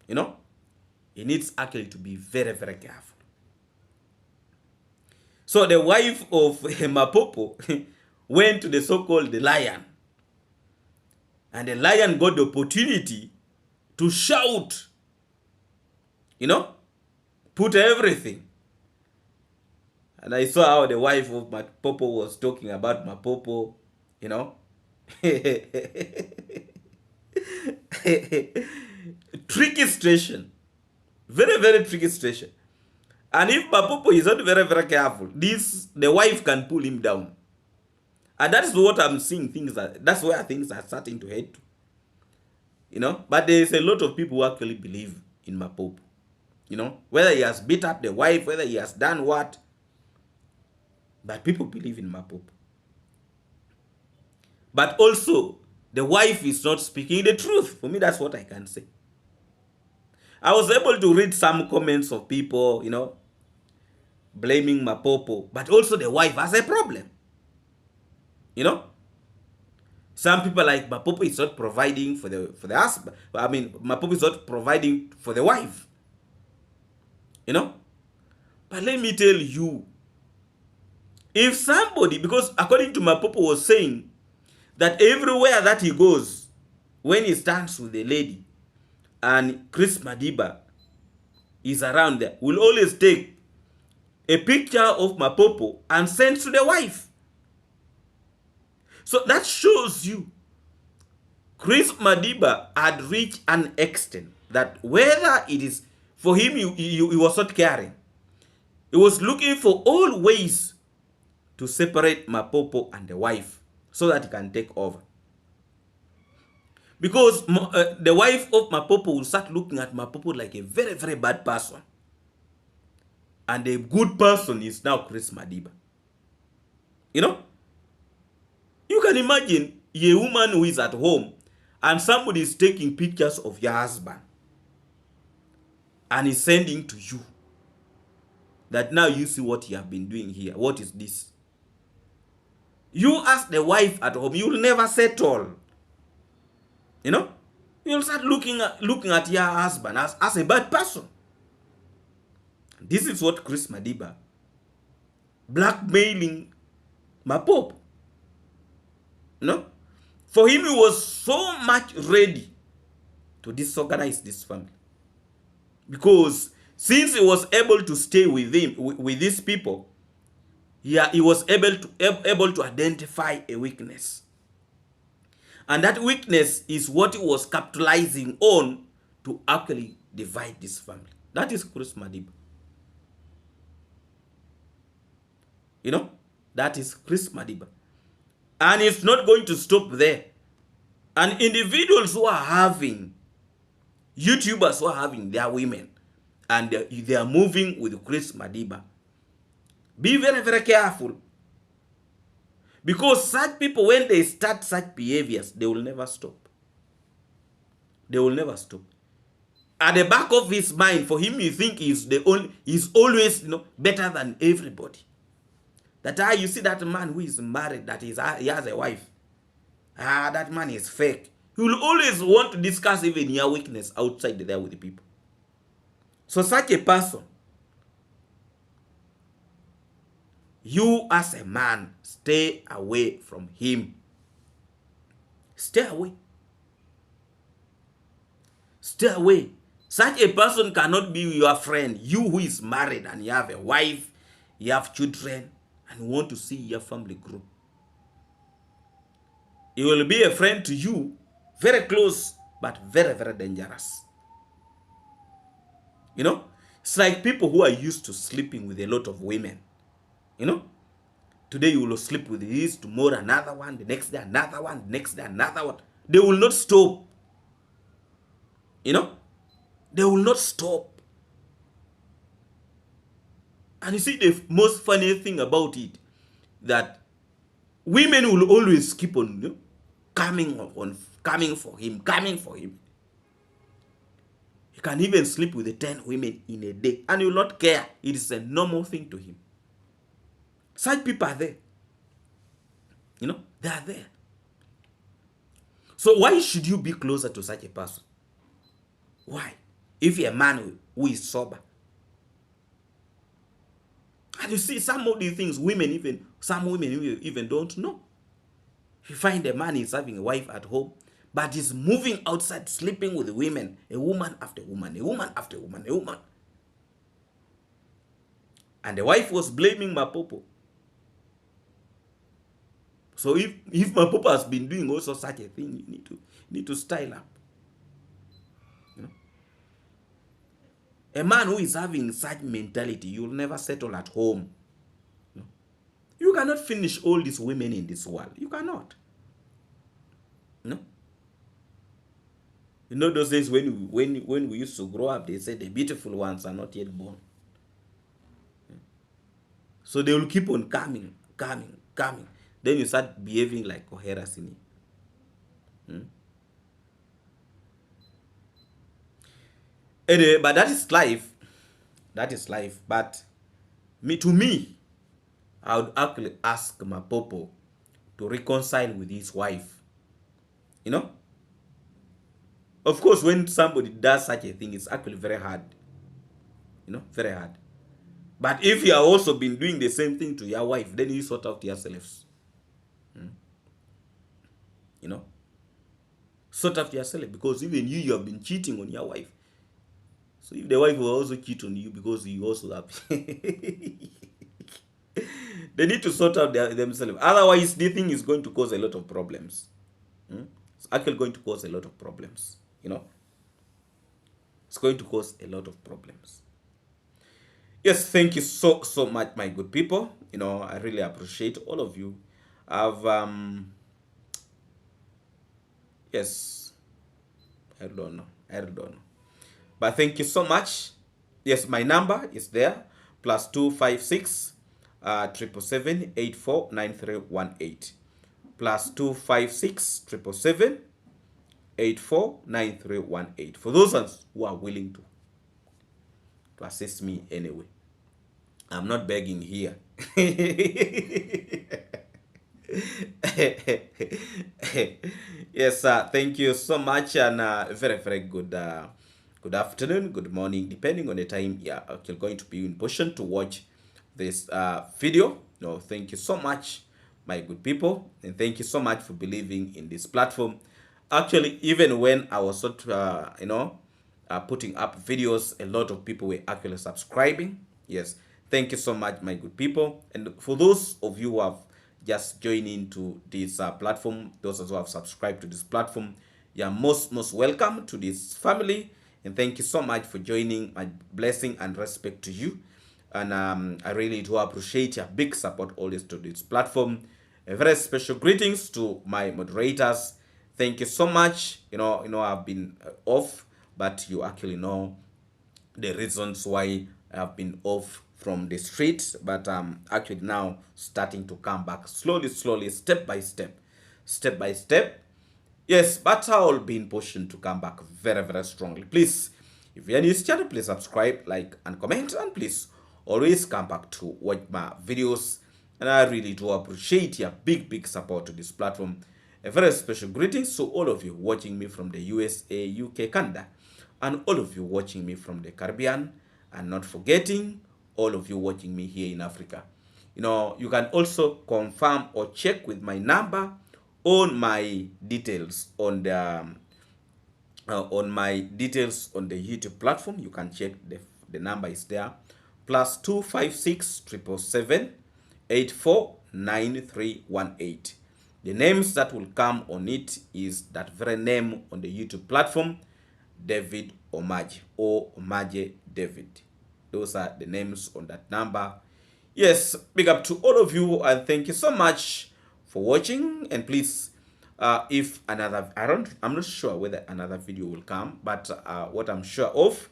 You know? He needs actually to be very, very careful. So the wife of Mapopo went to the so-called the lion. And the lion got the opportunity to shout. You know? Put everything. And I saw how the wife of Mapopo was talking about Mapopo. You know? Tricky situation. Very, very tricky situation. And if Mapopo is not very, very careful, the wife can pull him down. And that's what I'm seeing that's where things are starting to head to. You know? But there's a lot of people who actually believe in Mapopo. You know? Whether he has beat up the wife, whether he has done what. But people believe in Mapopo. But also, the wife is not speaking the truth. For me, that's what I can say. I was able to read some comments of people, you know, blaming Mapopo. But also the wife has a problem. You know? Some people like Mapopo is not providing for the husband. I mean, Mapopo is not providing for the wife. You know? But let me tell you, if somebody, because according to Mapopo was saying that everywhere that he goes, when he stands with the lady and Chris Madiba is around there, will always take a picture of Mapopo and sent to the wife. So that shows you Chris Madiba had reached an extent that whether it is for him, he was not caring. He was looking for all ways to separate Mapopo and the wife so that he can take over. Because the wife of Mapopo will start looking at Mapopo like a very, very bad person. And a good person is now Chris Madiba. You know? You can imagine a woman who is at home and somebody is taking pictures of your husband and is sending to you. That now you see what you have been doing here. What is this? You as the wife at home, you will never settle. You know? You'll start looking at your husband as a bad person. This is what Chris Madiba blackmailing Mapopo. You know? For him, he was so much ready to disorganize this family. Because since he was able to stay with these people, he was able to identify a weakness. And that weakness is what he was capitalizing on to actually divide this family. That is Chris Madiba. You know, that is Chris Madiba. And it's not going to stop there. And individuals who are having, YouTubers who are having their women, and they are moving with Chris Madiba, be very, very careful. Because such people, when they start such behaviors, they will never stop. They will never stop. At the back of his mind, for him, you think he's always, better than everybody. That you see that man who is married, he has a wife. That man is fake. He will always want to discuss even your weakness outside there with the people. So such a person, you as a man, stay away from him. Stay away. Stay away. Such a person cannot be your friend. You who is married and you have a wife, you have children, and you want to see your family grow. He will be a friend to you, very close, but very, very dangerous. You know, it's like people who are used to sleeping with a lot of women. You know, today you will sleep with this, tomorrow another one, the next day another one, the next day another one. They will not stop. You know, they will not stop. And you see, the most funny thing about it, that women will always keep on coming for him. He can even sleep with 10 women in a day, and he will not care. It is a normal thing to him. Such people are there. You know, they are there. So why should you be closer to such a person? Why? If you're a man who is sober. And you see, some of these things, some women even don't know. You find a man is having a wife at home, but is moving outside, sleeping with women, a woman after woman, a woman after woman, a woman. And the wife was blaming Mapopo. So if Mapopo has been doing also such a thing, you need to style up. You know? A man who is having such mentality, you'll never settle at home. You know? You cannot finish all these women in this world. You cannot. No. You know those days when we used to grow up, they said the beautiful ones are not yet born. So they will keep on coming. Then you start behaving like Koherasini. Anyway, but that is life. That is life. But to me, I would actually ask Mapopo to reconcile with his wife. You know? Of course, when somebody does such a thing, it's actually very hard. You know, very hard. But if you have also been doing the same thing to your wife, then you sort out yourselves. You know? Sort out yourself, because even you have been cheating on your wife. So if the wife will also cheat on you because you also happy, they need to sort out themselves. Otherwise, this thing is going to cause a lot of problems. It's actually going to cause a lot of problems. It's going to cause a lot of problems. Yes, thank you so much, my good people. I really appreciate all of you. I've yes, I don't know. But thank you so much. Yes, my number is there. +256 777 +256 777 For those ones who are willing to assist me anyway. I'm not begging here. Yes, thank you so much, and very good afternoon, good morning, depending on the time you're going to be in position to watch this video. No, thank you so much, my good people, and thank you so much for believing in this platform. Actually, even when I was not, putting up videos, a lot of people were actually subscribing. Yes, thank you so much, my good people. And for those of you who have just joined into this platform, those who have subscribed to this platform, you are most welcome to this family. And thank you so much for joining. My blessing and respect to you. And I really do appreciate your big support always to this platform. A very special greetings to my moderators. Thank you so much. I've been off, but you actually know the reasons why I've been off from the streets, but I'm actually now starting to come back slowly, step by step. Yes, but I'll be in position to come back very strongly. Please, if you're new to this channel, please subscribe, like, and comment, and please always come back to watch my videos. And I really do appreciate your big support to this platform. A very special greetings to all of you watching me from the USA, UK, Canada, and all of you watching me from the Caribbean, and not forgetting all of you watching me here in Africa. You can also confirm or check with my number on my details on the on the YouTube platform. You can check the number is there. +256 777 849318. The names that will come on it is that very name on the YouTube platform, David Omaje, or Omaje David. Those are the names on that number. Yes, big up to all of you, and thank you so much for watching. And please, if another, I'm not sure whether another video will come, but what I'm sure of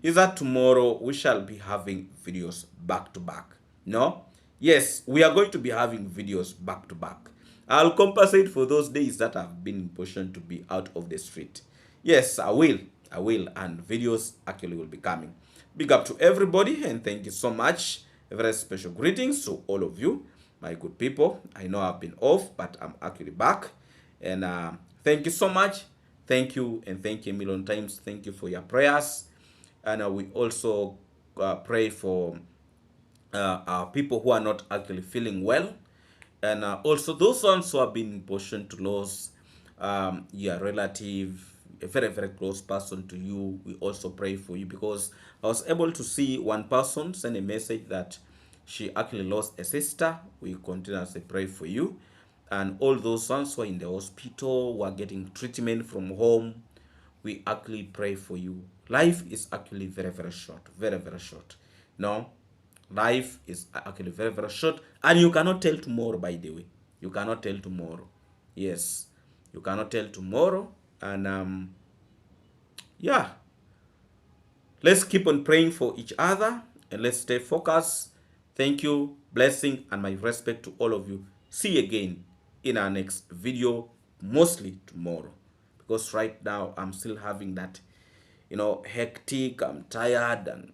is that tomorrow we shall be having videos back to back. No? Yes, we are going to be having videos back to back. I'll compensate for those days that I've been in position to be out of the street. Yes, I will, and videos actually will be coming. Big up to everybody, and thank you so much. A very special greetings to all of you, my good people. I know I've been off, but I'm actually back. And thank you so much. Thank you, and thank you a million times. Thank you for your prayers. And we also pray for our people who are not actually feeling well. And also those ones who have been in position to lose your relative, a very close person to you. We also pray for you, because I was able to see one person send a message that she actually lost a sister. We continuously pray for you. And all those ones who are in the hospital, who are getting treatment from home, we actually pray for you. Life is actually very short, very short. No, life is actually very short, and you cannot tell tomorrow. By the way, you cannot tell tomorrow. Yes, you cannot tell tomorrow. And yeah, let's keep on praying for each other, and let's stay focused. Thank you, blessing, and my respect to all of you. See you again in our next video, mostly tomorrow, because right now I'm still having that hectic. I'm tired, and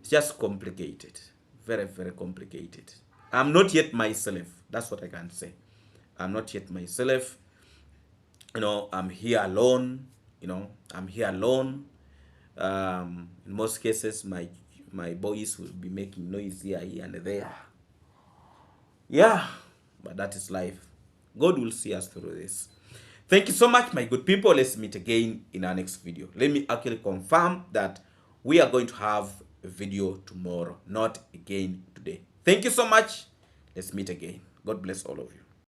it's just complicated, very complicated. I'm not yet myself. That's what I can say. I'm not yet myself. I'm here alone. I'm here alone. In most cases, my boys will be making noise here and there. Yeah, but that is life. God will see us through this. Thank you so much, my good people. Let's meet again in our next video. Let me actually confirm that we are going to have a video tomorrow, not again today. Thank you so much. Let's meet again. God bless all of you.